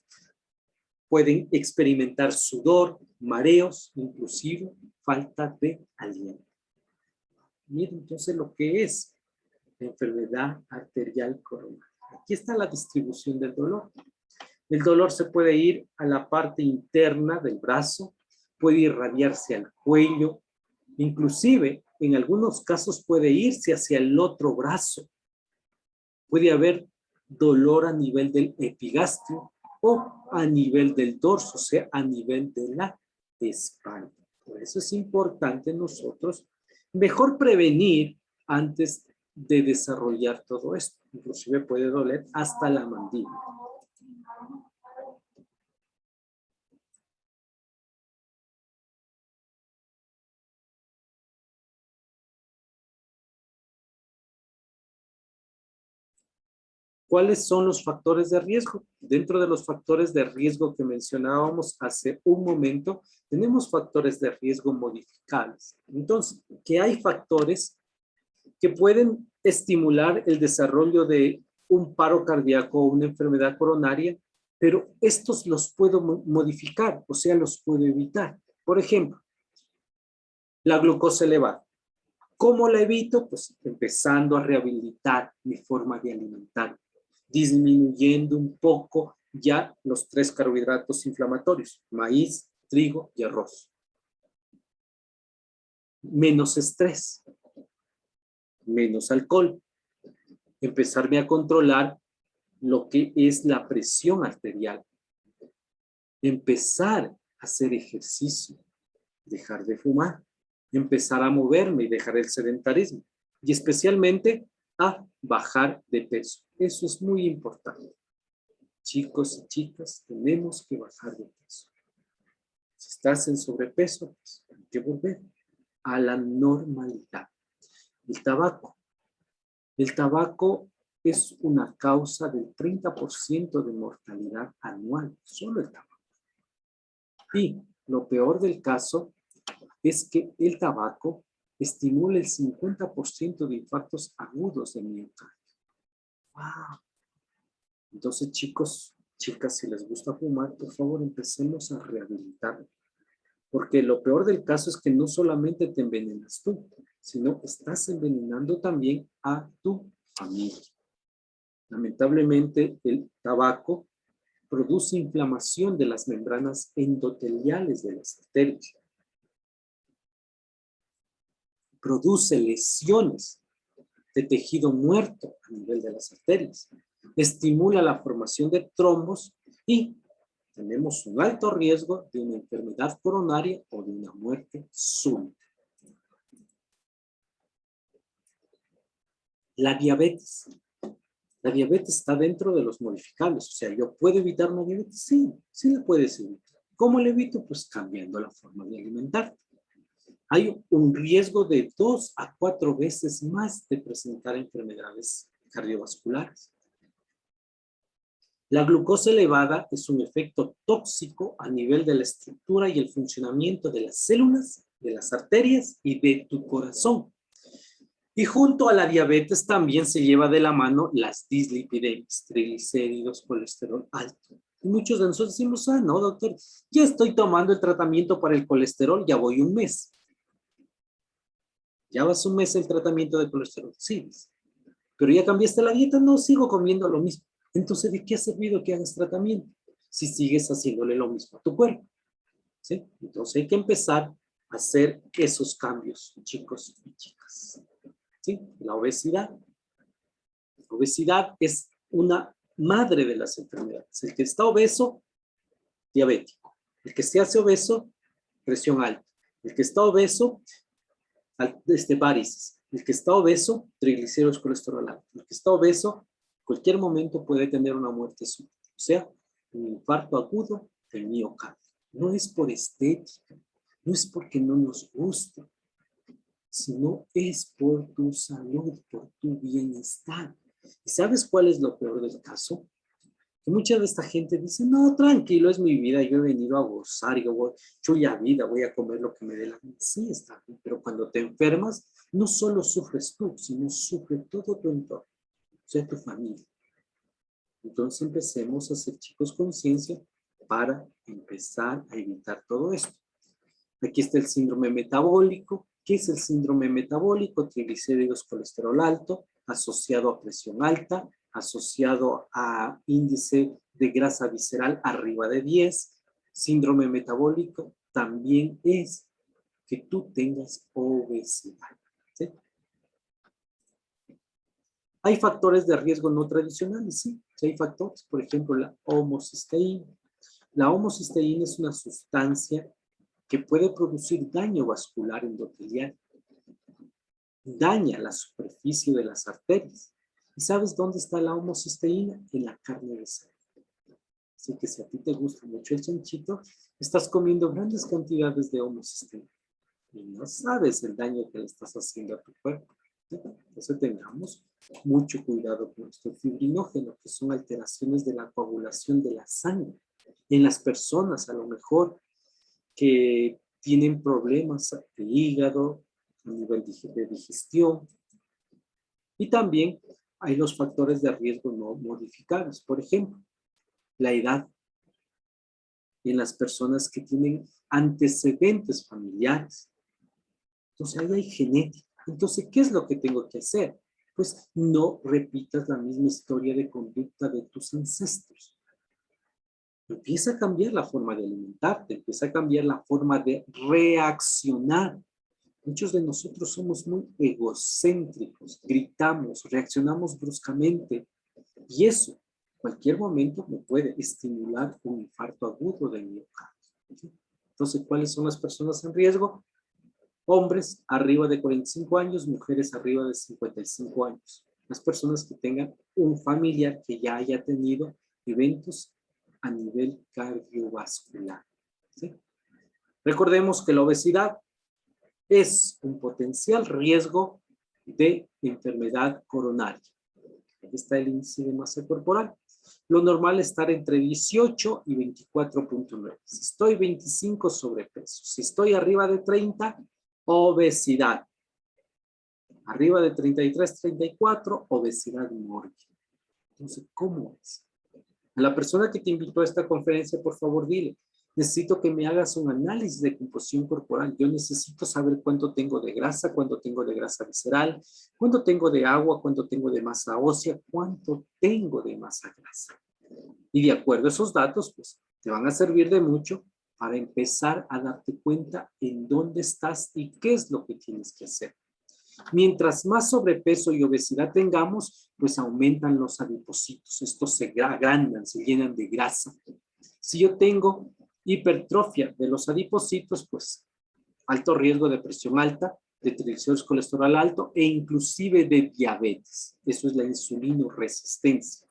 Pueden experimentar sudor, mareos, inclusive falta de aliento. Miren entonces lo que es la enfermedad arterial coronaria. Aquí está la distribución del dolor. El dolor se puede ir a la parte interna del brazo, puede irradiarse al cuello, inclusive en algunos casos puede irse hacia el otro brazo. Puede haber dolor a nivel del epigastrio o a nivel del dorso, o sea, a nivel de la espalda. Por eso es importante nosotros mejor prevenir antes de desarrollar todo esto. Inclusive puede doler hasta la mandíbula. ¿Cuáles son los factores de riesgo? Dentro de los factores de riesgo que mencionábamos hace un momento, tenemos factores de riesgo modificables. Entonces, que hay factores que pueden estimular el desarrollo de un paro cardíaco o una enfermedad coronaria, pero estos los puedo modificar, o sea, los puedo evitar. Por ejemplo, la glucosa elevada. ¿Cómo la evito? Pues empezando a rehabilitar mi forma de alimentar, disminuyendo un poco ya los 3 carbohidratos inflamatorios, maíz, trigo y arroz. Menos estrés, menos alcohol, empezarme a controlar lo que es la presión arterial, empezar a hacer ejercicio, dejar de fumar, empezar a moverme y dejar el sedentarismo y especialmente a bajar de peso. Eso es muy importante. Chicos y chicas, tenemos que bajar de peso. Si estás en sobrepeso, pues hay que volver a la normalidad. El tabaco. El tabaco es una causa del 30% de mortalidad anual, solo el tabaco. Y lo peor del caso es que el tabaco estimula el 50% de infartos agudos de miocardio. ¡Wow! Entonces, chicos, chicas, si les gusta fumar, por favor, empecemos a rehabilitar. Porque lo peor del caso es que no solamente te envenenas tú, sino estás envenenando también a tu familia. Lamentablemente, el tabaco produce inflamación de las membranas endoteliales de las arterias. Produce lesiones de tejido muerto a nivel de las arterias. Estimula la formación de trombos y tenemos un alto riesgo de una enfermedad coronaria o de una muerte súbita. La diabetes. La diabetes está dentro de los modificables. O sea, ¿yo puedo evitar una diabetes? Sí, sí la puedes evitar. ¿Cómo la evito? Pues cambiando la forma de alimentar. Hay un riesgo de 2 a 4 veces más de presentar enfermedades cardiovasculares. La glucosa elevada es un efecto tóxico a nivel de la estructura y el funcionamiento de las células, de las arterias y de tu corazón. Y junto a la diabetes también se lleva de la mano las dislipidemias, triglicéridos, colesterol alto. Y muchos de nosotros decimos, no, doctor, ya estoy tomando el tratamiento para el colesterol, ya voy un mes. ¿Ya vas un mes el tratamiento de colesterol? Sí. ¿Pero ya cambiaste la dieta? No, sigo comiendo lo mismo. Entonces, ¿de qué ha servido que hagas tratamiento? Si sigues haciéndole lo mismo a tu cuerpo. ¿Sí? Entonces hay que empezar a hacer esos cambios, chicos y chicas. ¿Sí? La obesidad. La obesidad es una madre de las enfermedades. El que está obeso, diabético. El que se hace obeso, presión alta. El que está obeso, varices. El que está obeso, triglicéridos, colesterol alto. El que está obeso, cualquier momento puede tener una muerte súbita. O sea, un infarto agudo del miocardio. No es por estética, no es porque no nos guste, sino es por tu salud, por tu bienestar. ¿Y sabes cuál es lo peor del caso? Que mucha de esta gente dice, no, tranquilo, es mi vida, yo he venido a gozar, yo ya vida, voy a comer lo que me dé la gana. Sí, está bien, pero cuando te enfermas, no solo sufres tú, sino sufre todo tu entorno, o sea, tu familia. Entonces empecemos a hacer, chicos, conciencia para empezar a evitar todo esto. Aquí está el síndrome metabólico. ¿Qué es el síndrome metabólico? Triglicéridos, colesterol alto, asociado a presión alta, asociado a índice de grasa visceral arriba de 10. Síndrome metabólico también es que tú tengas obesidad. ¿Sí? Hay factores de riesgo no tradicionales, sí. Sí hay factores, por ejemplo, la homocisteína. La homocisteína es una sustancia que puede producir daño vascular endotelial. Daña la superficie de las arterias. ¿Y sabes dónde está la homocisteína? En la carne de cerdo. Así que si a ti te gusta mucho el chanchito, estás comiendo grandes cantidades de homocisteína. Y no sabes el daño que le estás haciendo a tu cuerpo. ¿Sí? Entonces tengamos mucho cuidado con esto. El fibrinógeno, que son alteraciones de la coagulación de la sangre. En las personas, a lo mejor, que tienen problemas de hígado, a nivel de digestión. Y también hay los factores de riesgo no modificables. Por ejemplo, la edad en las personas que tienen antecedentes familiares. Entonces, ahí hay genética. Entonces, ¿qué es lo que tengo que hacer? Pues no repitas la misma historia de conducta de tus ancestros. Empieza a cambiar la forma de alimentarte, empieza a cambiar la forma de reaccionar. Muchos de nosotros somos muy egocéntricos, gritamos, reaccionamos bruscamente y eso, cualquier momento me puede estimular un infarto agudo del miocardio. Entonces, ¿cuáles son las personas en riesgo? Hombres arriba de 45 años, mujeres arriba de 55 años. Las personas que tengan un familiar que ya haya tenido eventos a nivel cardiovascular. ¿Sí? Recordemos que la obesidad es un potencial riesgo de enfermedad coronaria. Aquí está el índice de masa corporal. Lo normal es estar entre 18 y 24.9. Si estoy 25, sobrepeso. Si estoy arriba de 30, obesidad. Arriba de 33, 34, obesidad mórbida. Entonces, ¿cómo es? A la persona que te invitó a esta conferencia, por favor, dile, necesito que me hagas un análisis de composición corporal. Yo necesito saber cuánto tengo de grasa, cuánto tengo de grasa visceral, cuánto tengo de agua, cuánto tengo de masa ósea, cuánto tengo de masa grasa. Y de acuerdo a esos datos, pues, te van a servir de mucho para empezar a darte cuenta en dónde estás y qué es lo que tienes que hacer. Mientras más sobrepeso y obesidad tengamos, pues aumentan los adipocitos. Estos se agrandan, se llenan de grasa. Si yo tengo hipertrofia de los adipocitos, pues alto riesgo de presión alta, de triglicéridos, colesterol alto e inclusive de diabetes. Eso es la insulinoresistencia.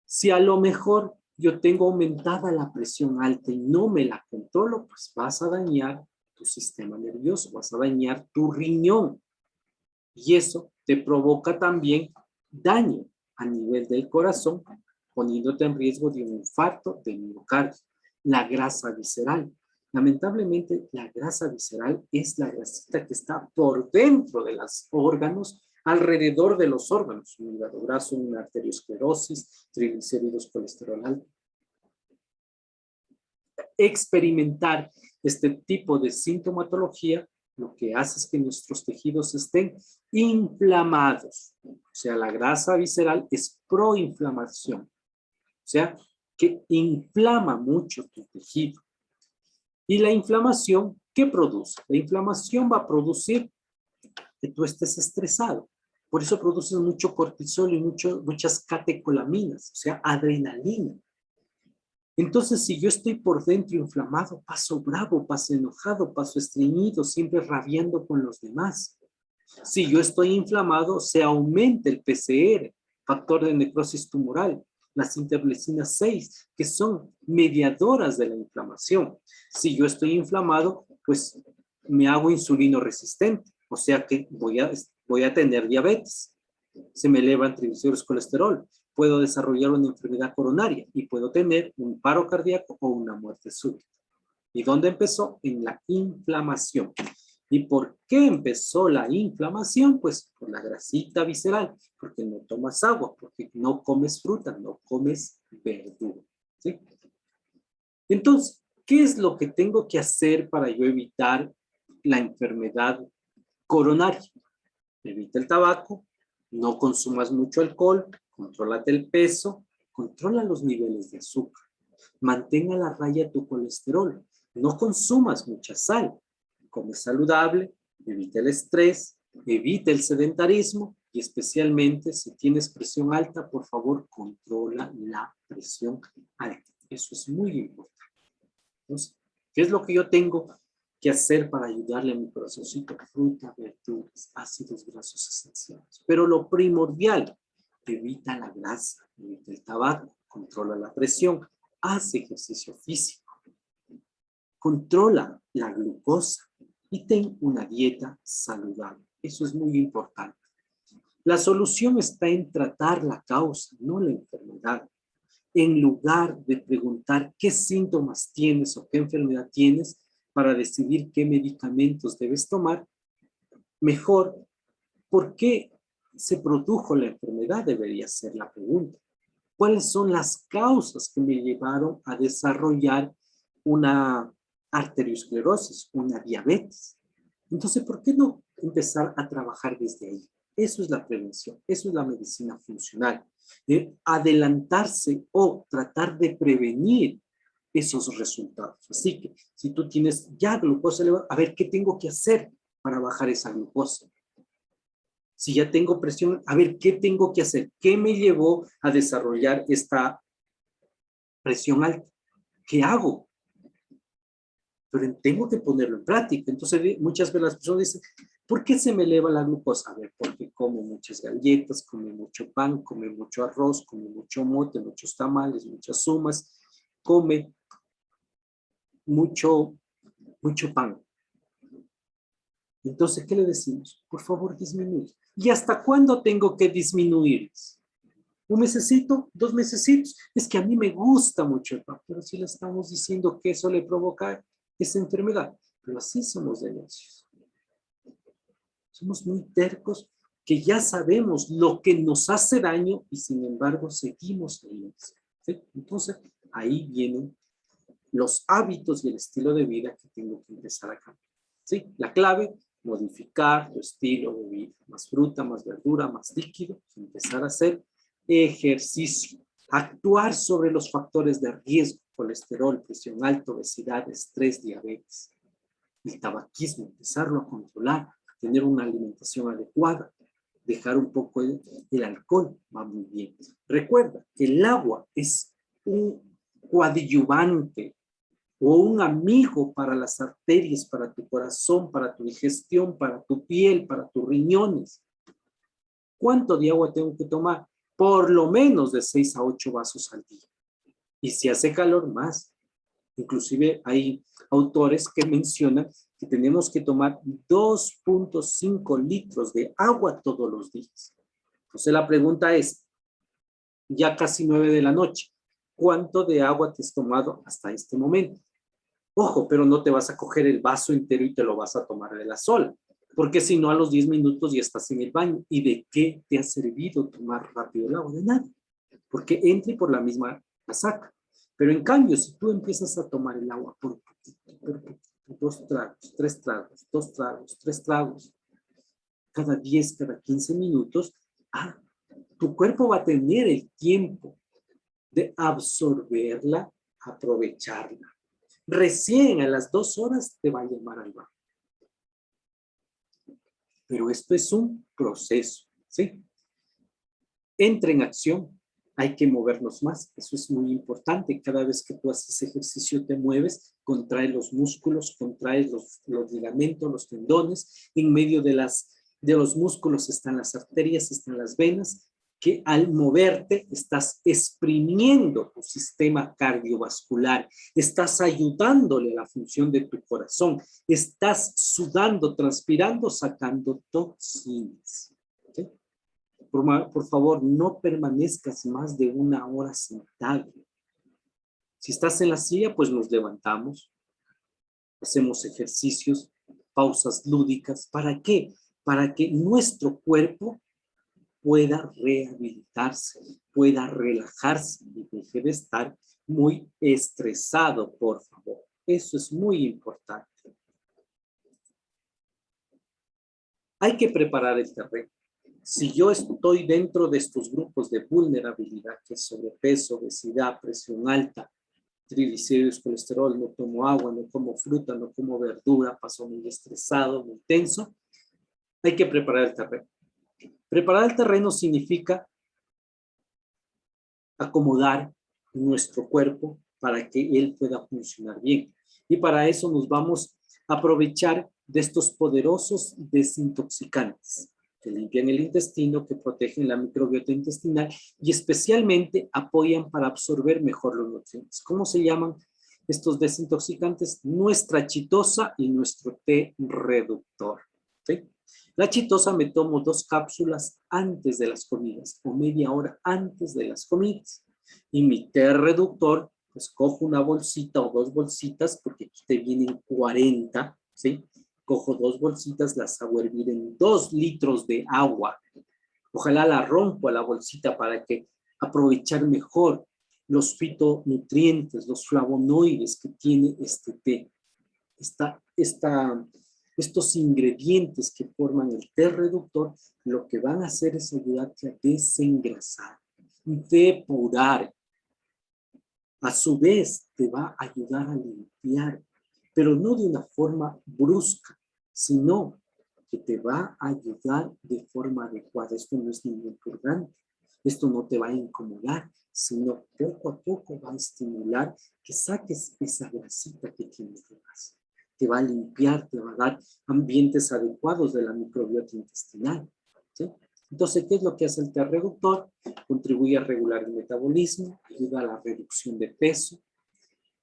Si a lo mejor yo tengo aumentada la presión alta y no me la controlo, pues vas a dañar tu sistema nervioso, vas a dañar tu riñón. Y eso te provoca también daño a nivel del corazón, poniéndote en riesgo de un infarto del miocardio. La grasa visceral. Lamentablemente, la grasa visceral es la grasita que está por dentro de los órganos, alrededor de los órganos. Un hígado graso, una arteriosclerosis, triglicéridos, colesterol alto. Experimentar este tipo de sintomatología lo que hace es que nuestros tejidos estén inflamados. O sea, la grasa visceral es proinflamación. O sea, que inflama mucho tu tejido. Y la inflamación, ¿qué produce? La inflamación va a producir que tú estés estresado. Por eso produces mucho cortisol y muchas catecolaminas, o sea, adrenalina. Entonces, si yo estoy por dentro inflamado, paso bravo, paso enojado, paso estreñido, siempre rabiando con los demás. Si yo estoy inflamado, se aumenta el PCR, factor de necrosis tumoral, las interleucinas 6, que son mediadoras de la inflamación. Si yo estoy inflamado, pues me hago insulino resistente, o sea que voy a tener diabetes. Se me elevan triglicéridos, colesterol. Puedo desarrollar una enfermedad coronaria y puedo tener un paro cardíaco o una muerte súbita. ¿Y dónde empezó? En la inflamación. ¿Y por qué empezó la inflamación? Pues por la grasita visceral, porque no tomas agua, porque no comes fruta, no comes verdura. ¿Sí? Entonces, ¿qué es lo que tengo que hacer para yo evitar la enfermedad coronaria? Evita el tabaco, no consumas mucho alcohol, contrólate el peso, controla los niveles de azúcar, mantén a la raya tu colesterol, no consumas mucha sal, come saludable, evita el estrés, evita el sedentarismo y especialmente si tienes presión alta, por favor, controla la presión alta. Eso es muy importante. Entonces, ¿qué es lo que yo tengo que hacer para ayudarle a mi corazoncito? Fruta, verduras, ácidos grasos esenciales. Pero lo primordial, evita la grasa, evita el tabaco, controla la presión, haz ejercicio físico, controla la glucosa y ten una dieta saludable. Eso es muy importante. La solución está en tratar la causa, no la enfermedad. En lugar de preguntar qué síntomas tienes o qué enfermedad tienes para decidir qué medicamentos debes tomar, mejor, ¿por qué se produjo la enfermedad? Debería ser la pregunta. ¿Cuáles son las causas que me llevaron a desarrollar una arteriosclerosis, una diabetes? Entonces, ¿por qué no empezar a trabajar desde ahí? Eso es la prevención, eso es la medicina funcional. Adelantarse o tratar de prevenir esos resultados. Así que, si tú tienes ya glucosa elevada, a ver, ¿qué tengo que hacer para bajar esa glucosa? Si ya tengo presión, a ver, ¿qué tengo que hacer? ¿Qué me llevó a desarrollar esta presión alta? ¿Qué hago? Pero tengo que ponerlo en práctica. Entonces, muchas veces las personas dicen, ¿por qué se me eleva la glucosa? A ver, porque como muchas galletas, come mucho pan, come mucho arroz, come mucho mote, muchos tamales, muchas sumas, come mucho pan. Entonces, ¿qué le decimos? Por favor, disminuye. ¿Y hasta cuándo tengo que disminuir? ¿Un mesecito? ¿2 mesecitos? Es que a mí me gusta mucho el pan, pero si le estamos diciendo que eso le provoca esa enfermedad. Pero así somos de necios. Somos muy tercos que ya sabemos lo que nos hace daño y sin embargo seguimos ahí. ¿Sí? Entonces, ahí vienen los hábitos y el estilo de vida que tengo que empezar a cambiar. ¿Sí? La clave, modificar tu estilo de vida. Más fruta, más verdura, más líquido. Empezar a hacer ejercicio. Actuar sobre los factores de riesgo. Colesterol, presión alta, obesidad, estrés, diabetes. El tabaquismo, empezarlo a controlar. Tener una alimentación adecuada. Dejar un poco el alcohol. Va muy bien. Recuerda que el agua es un coadyuvante o un amigo para las arterias, para tu corazón, para tu digestión, para tu piel, para tus riñones. ¿Cuánto de agua tengo que tomar? Por lo menos de 6 a 8 vasos al día. Y si hace calor, más. Inclusive hay autores que mencionan que tenemos que tomar 2.5 litros de agua todos los días. Entonces la pregunta es, ya casi 9 de la noche, ¿cuánto de agua te has tomado hasta este momento? Ojo, pero no te vas a coger el vaso entero y te lo vas a tomar de la sola, porque si no a los 10 minutos ya estás en el baño. ¿Y de qué te ha servido tomar rápido el agua? De nada, porque entre por la misma la saca. Pero en cambio, si tú empiezas a tomar el agua por poquito, 2 tragos, 3 tragos, 2 tragos, 3 tragos, cada 10, cada 15 minutos, tu cuerpo va a tener el tiempo de absorberla, aprovecharla. Recién a las 2 horas te va a llamar al baño. Pero esto es un proceso, ¿sí? Entra en acción, hay que movernos más, eso es muy importante. Cada vez que tú haces ejercicio te mueves, contraes los músculos, contraes los ligamentos, los tendones, en medio de los músculos están las arterias, están las venas, que al moverte estás exprimiendo tu sistema cardiovascular, estás ayudándole a la función de tu corazón, estás sudando, transpirando, sacando toxinas. ¿Sí? Por favor, no permanezcas más de 1 hora sentado. Si estás en la silla, pues nos levantamos, hacemos ejercicios, pausas lúdicas. ¿Para qué? Para que nuestro cuerpo pueda rehabilitarse, pueda relajarse y deje de estar muy estresado, por favor. Eso es muy importante. Hay que preparar el terreno. Si yo estoy dentro de estos grupos de vulnerabilidad, que es sobrepeso, obesidad, presión alta, triglicéridos, colesterol, no tomo agua, no como fruta, no como verdura, paso muy estresado, muy tenso, hay que preparar el terreno. Preparar el terreno significa acomodar nuestro cuerpo para que él pueda funcionar bien. Y para eso nos vamos a aprovechar de estos poderosos desintoxicantes que limpian el intestino, que protegen la microbiota intestinal y especialmente apoyan para absorber mejor los nutrientes. ¿Cómo se llaman estos desintoxicantes? Nuestra chitosa y nuestro T reductor. ¿Sí? La chitosa me tomo 2 cápsulas antes de las comidas o media hora antes de las comidas. Y mi té reductor, pues cojo una bolsita o 2 bolsitas, porque aquí te vienen 40, ¿sí? Cojo 2 bolsitas, las hago hervir en 2 litros de agua. Ojalá la rompo a la bolsita para que aprovechar mejor los fitonutrientes, los flavonoides que tiene este té. Estos ingredientes que forman el té reductor, lo que van a hacer es ayudarte a desengrasar, depurar. A su vez, te va a ayudar a limpiar, pero no de una forma brusca, sino que te va a ayudar de forma adecuada. Esto no es ningún purgante, esto no te va a incomodar, sino poco a poco va a estimular que saques esa grasita que tienes de más. Te va a limpiar, te va a dar ambientes adecuados de la microbiota intestinal, ¿sí? Entonces, ¿qué es lo que hace el té reductor? Contribuye a regular el metabolismo, ayuda a la reducción de peso,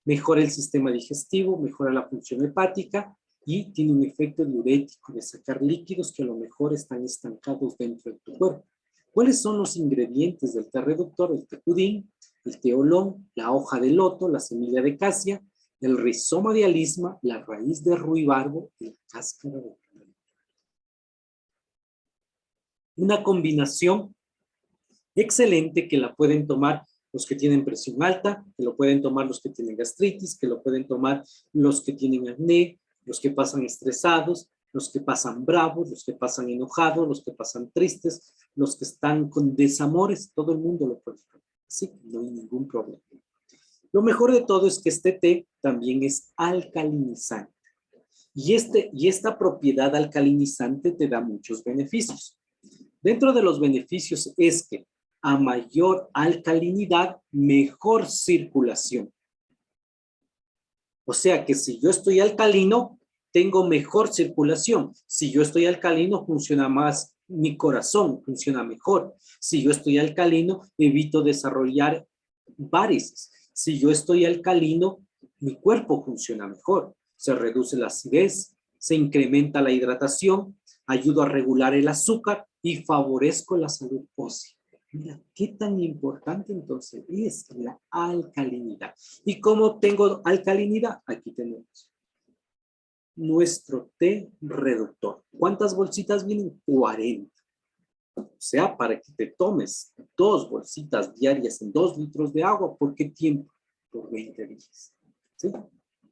mejora el sistema digestivo, mejora la función hepática y tiene un efecto diurético de sacar líquidos que a lo mejor están estancados dentro de tu cuerpo. ¿Cuáles son los ingredientes del té reductor? El tecudín, el té oolong, la hoja de loto, la semilla de casia, el rizoma de alisma, la raíz de ruibarbo y la cáscara de canela. Una combinación excelente que la pueden tomar los que tienen presión alta, que lo pueden tomar los que tienen gastritis, que lo pueden tomar los que tienen acné, los que pasan estresados, los que pasan bravos, los que pasan enojados, los que pasan tristes, los que están con desamores, todo el mundo lo puede tomar. Así que no hay ningún problema. Lo mejor de todo es que este té también es alcalinizante. Y esta propiedad alcalinizante te da muchos beneficios. Dentro de los beneficios es que a mayor alcalinidad, mejor circulación. O sea que si yo estoy alcalino, tengo mejor circulación. Si yo estoy alcalino, funciona más mi corazón, funciona mejor. Si yo estoy alcalino, evito desarrollar varices. Si yo estoy alcalino, mi cuerpo funciona mejor. Se reduce la acidez, se incrementa la hidratación, ayudo a regular el azúcar y favorezco la salud ósea. Mira, qué tan importante entonces es la alcalinidad. ¿Y cómo tengo alcalinidad? Aquí tenemos nuestro té reductor. ¿Cuántas bolsitas vienen? 40. O sea, para que te tomes 2 bolsitas diarias en 2 litros de agua, ¿por qué tiempo? Por 20 días. ¿Sí?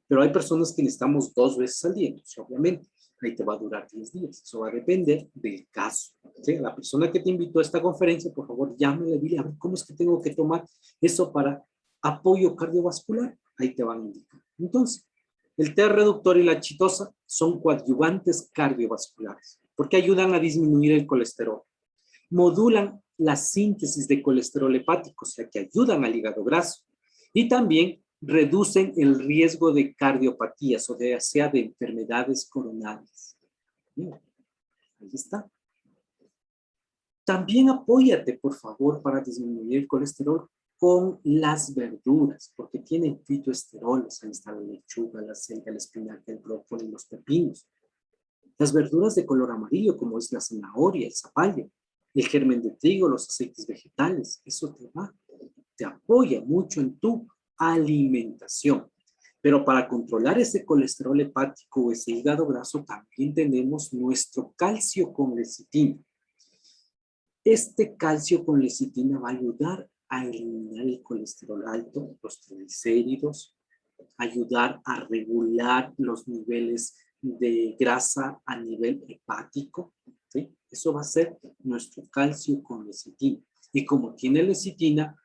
Pero hay personas que necesitamos 2 veces al día, entonces obviamente ahí te va a durar 10 días. Eso va a depender del caso. ¿Sí? La persona que te invitó a esta conferencia, por favor, llámale, dile, a ver, ¿cómo es que tengo que tomar eso para apoyo cardiovascular? Ahí te van a indicar. Entonces, el té reductor y la chitosa son coadyuvantes cardiovasculares porque ayudan a disminuir el colesterol. Modulan la síntesis de colesterol hepático, o sea que ayudan al hígado graso. Y también reducen el riesgo de cardiopatías, o sea, de enfermedades coronarias. Mira, ahí está. También apóyate, por favor, para disminuir el colesterol con las verduras, porque tienen fitoesteroles. Ahí está la lechuga, la selga, el espinaca, el brócoli, los pepinos. Las verduras de color amarillo, como es la zanahoria, el zapallo, el germen de trigo, los aceites vegetales, eso te apoya mucho en tu alimentación. Pero para controlar ese colesterol hepático o ese hígado graso, también tenemos nuestro calcio con lecitina. Este calcio con lecitina va a ayudar a eliminar el colesterol alto, los triglicéridos, ayudar a regular los niveles de grasa a nivel hepático, ¿sí? Eso va a ser nuestro calcio con lecitina. Y como tiene lecitina,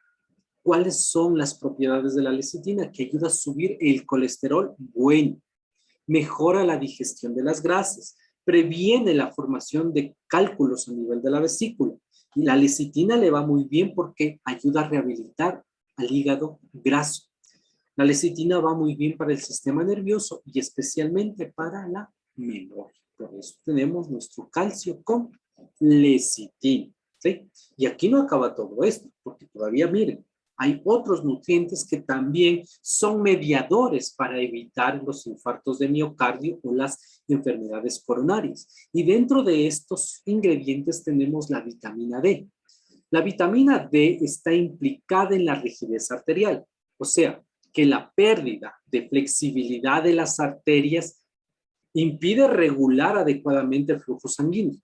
¿cuáles son las propiedades de la lecitina? Que ayuda a subir el colesterol bueno, mejora la digestión de las grasas, previene la formación de cálculos a nivel de la vesícula. Y la lecitina le va muy bien porque ayuda a rehabilitar al hígado graso. La lecitina va muy bien para el sistema nervioso y especialmente para la memoria. Por eso tenemos nuestro calcio con lecitina. ¿Sí? Y aquí no acaba todo esto, porque todavía miren, hay otros nutrientes que también son mediadores para evitar los infartos de miocardio o las enfermedades coronarias. Y dentro de estos ingredientes tenemos la vitamina D. La vitamina D está implicada en la rigidez arterial, o sea, que la pérdida de flexibilidad de las arterias impide regular adecuadamente el flujo sanguíneo.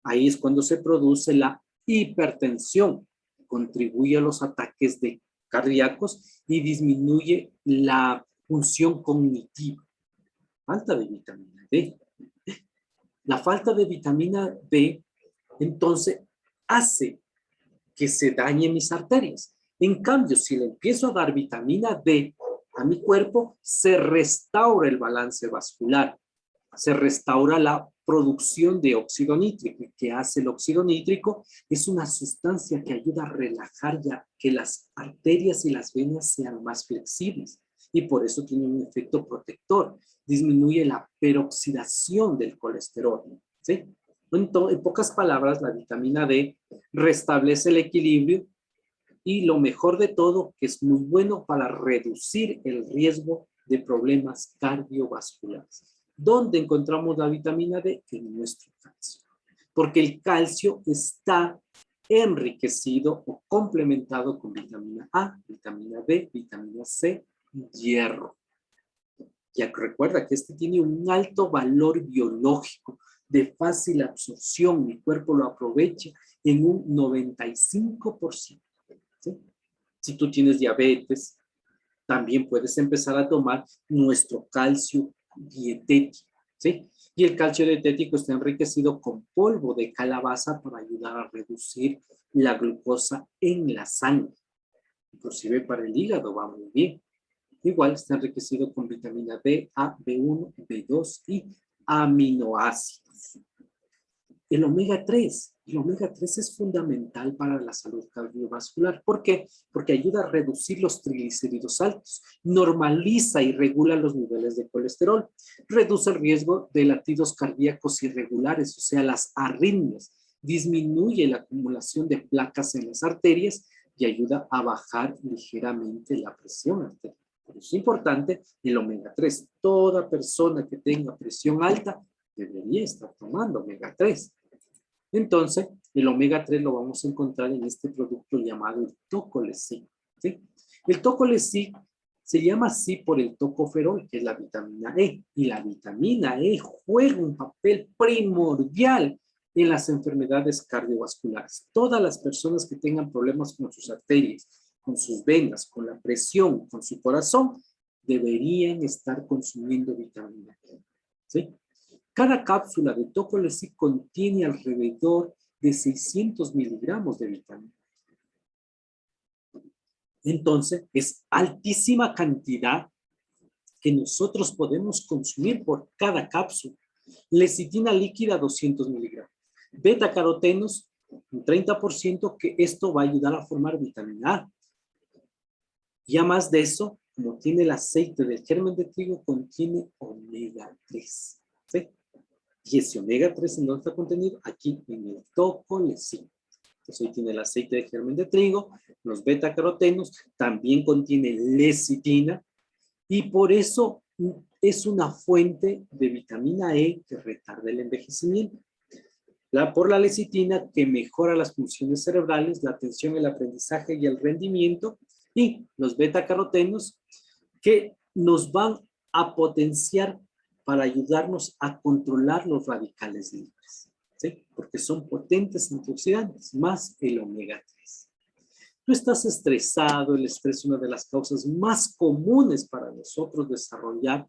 Ahí es cuando se produce la hipertensión, contribuye a los ataques cardíacos y disminuye la función cognitiva. Falta de vitamina D. La falta de vitamina D, entonces, hace que se dañen mis arterias. En cambio, si le empiezo a dar vitamina D a mi cuerpo, se restaura el balance vascular, se restaura la producción de óxido nítrico. ¿Qué hace el óxido nítrico? Es una sustancia que ayuda a relajar ya que las arterias y las venas sean más flexibles y por eso tiene un efecto protector. Disminuye la peroxidación del colesterol, ¿sí? Entonces, en pocas palabras, la vitamina D restablece el equilibrio y lo mejor de todo, que es muy bueno para reducir el riesgo de problemas cardiovasculares. ¿Dónde encontramos la vitamina D? En nuestro calcio. Porque el calcio está enriquecido o complementado con vitamina A, vitamina B, vitamina C y hierro. Ya recuerda que este tiene un alto valor biológico de fácil absorción. Mi cuerpo lo aprovecha en un 95%. ¿Sí? Si tú tienes diabetes, también puedes empezar a tomar nuestro calcio dietético, ¿sí? Y el calcio dietético está enriquecido con polvo de calabaza para ayudar a reducir la glucosa en la sangre. Inclusive para el hígado va muy bien. Igual está enriquecido con vitamina D, A, B1, B2 y aminoácidos. El omega 3. El omega 3 es fundamental para la salud cardiovascular. ¿Por qué? Porque ayuda a reducir los triglicéridos altos, normaliza y regula los niveles de colesterol, reduce el riesgo de latidos cardíacos irregulares, o sea, las arritmias, disminuye la acumulación de placas en las arterias y ayuda a bajar ligeramente la presión arterial. Por eso es importante el omega 3. Toda persona que tenga presión alta debería estar tomando omega 3. Entonces, el omega 3 lo vamos a encontrar en este producto llamado el tocolecin, ¿sí? El tocolecin se llama así por el tocoferol, que es la vitamina E. Y la vitamina E juega un papel primordial en las enfermedades cardiovasculares. Todas las personas que tengan problemas con sus arterias, con sus venas, con la presión, con su corazón, deberían estar consumiendo vitamina E, ¿sí? Cada cápsula de tocolecin contiene alrededor de 600 miligramos de vitamina. Entonces, es altísima cantidad que nosotros podemos consumir por cada cápsula. Lecitina líquida, 200 miligramos. Beta-carotenos, un 30%, que esto va a ayudar a formar vitamina A. Y además de eso, como tiene el aceite del germen de trigo, contiene omega 3. ¿Sí? Y ese omega 3, ¿en dónde está contenido? Aquí en el tocolecin. Entonces ahí tiene el aceite de germen de trigo, los beta-carotenos, también contiene lecitina y por eso es una fuente de vitamina E que retarda el envejecimiento. Por la lecitina, que mejora las funciones cerebrales, la atención, el aprendizaje y el rendimiento, y los beta-carotenos, que nos van a potenciar para ayudarnos a controlar los radicales libres, ¿sí? Porque son potentes antioxidantes, más el omega 3. Tú estás estresado, el estrés es una de las causas más comunes para nosotros desarrollar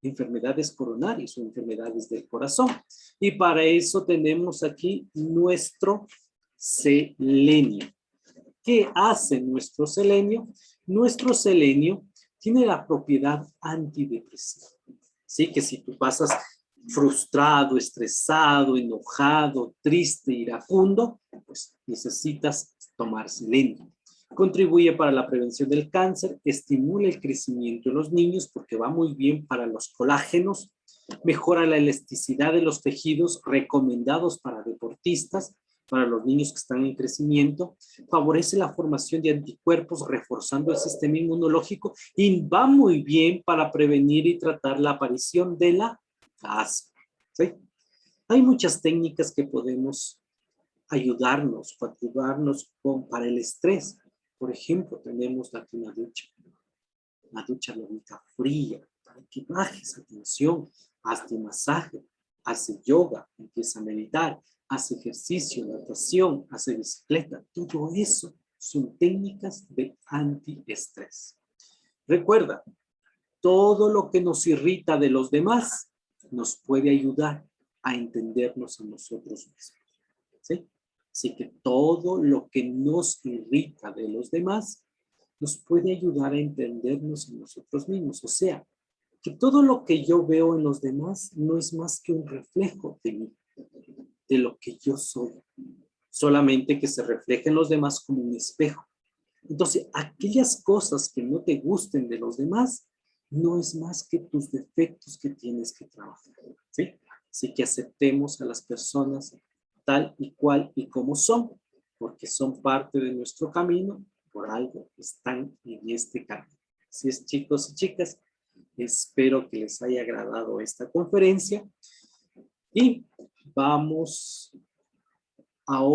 enfermedades coronarias o enfermedades del corazón. Y para eso tenemos aquí nuestro selenio. ¿Qué hace nuestro selenio? Nuestro selenio tiene la propiedad antidepresiva. Sí, que si tú pasas frustrado, estresado, enojado, triste, iracundo, pues necesitas tomar selenio. Contribuye para la prevención del cáncer, estimula el crecimiento en los niños porque va muy bien para los colágenos, mejora la elasticidad de los tejidos recomendados para deportistas para los niños que están en crecimiento, favorece la formación de anticuerpos, reforzando el sistema inmunológico y va muy bien para prevenir y tratar la aparición de la asma. ¿Sí? Hay muchas técnicas que podemos ayudarnos para el estrés. Por ejemplo, tenemos una ducha lomita fría, para que baje esa tensión, hazte masaje, hace yoga, empieza a meditar, hace ejercicio, natación, hace bicicleta. Todo eso son técnicas de antiestrés. Recuerda, todo lo que nos irrita de los demás nos puede ayudar a entendernos a nosotros mismos. ¿Sí? Así que todo lo que nos irrita de los demás nos puede ayudar a entendernos a nosotros mismos. O sea, que todo lo que yo veo en los demás no es más que un reflejo de mí, de lo que yo soy. Solamente que se refleja en los demás como un espejo. Entonces, aquellas cosas que no te gusten de los demás, no es más que tus defectos que tienes que trabajar. ¿Sí? Así que aceptemos a las personas tal y cual y como son, porque son parte de nuestro camino, por algo están en este camino. Así es, chicos y chicas, espero que les haya agradado esta conferencia y vamos ahora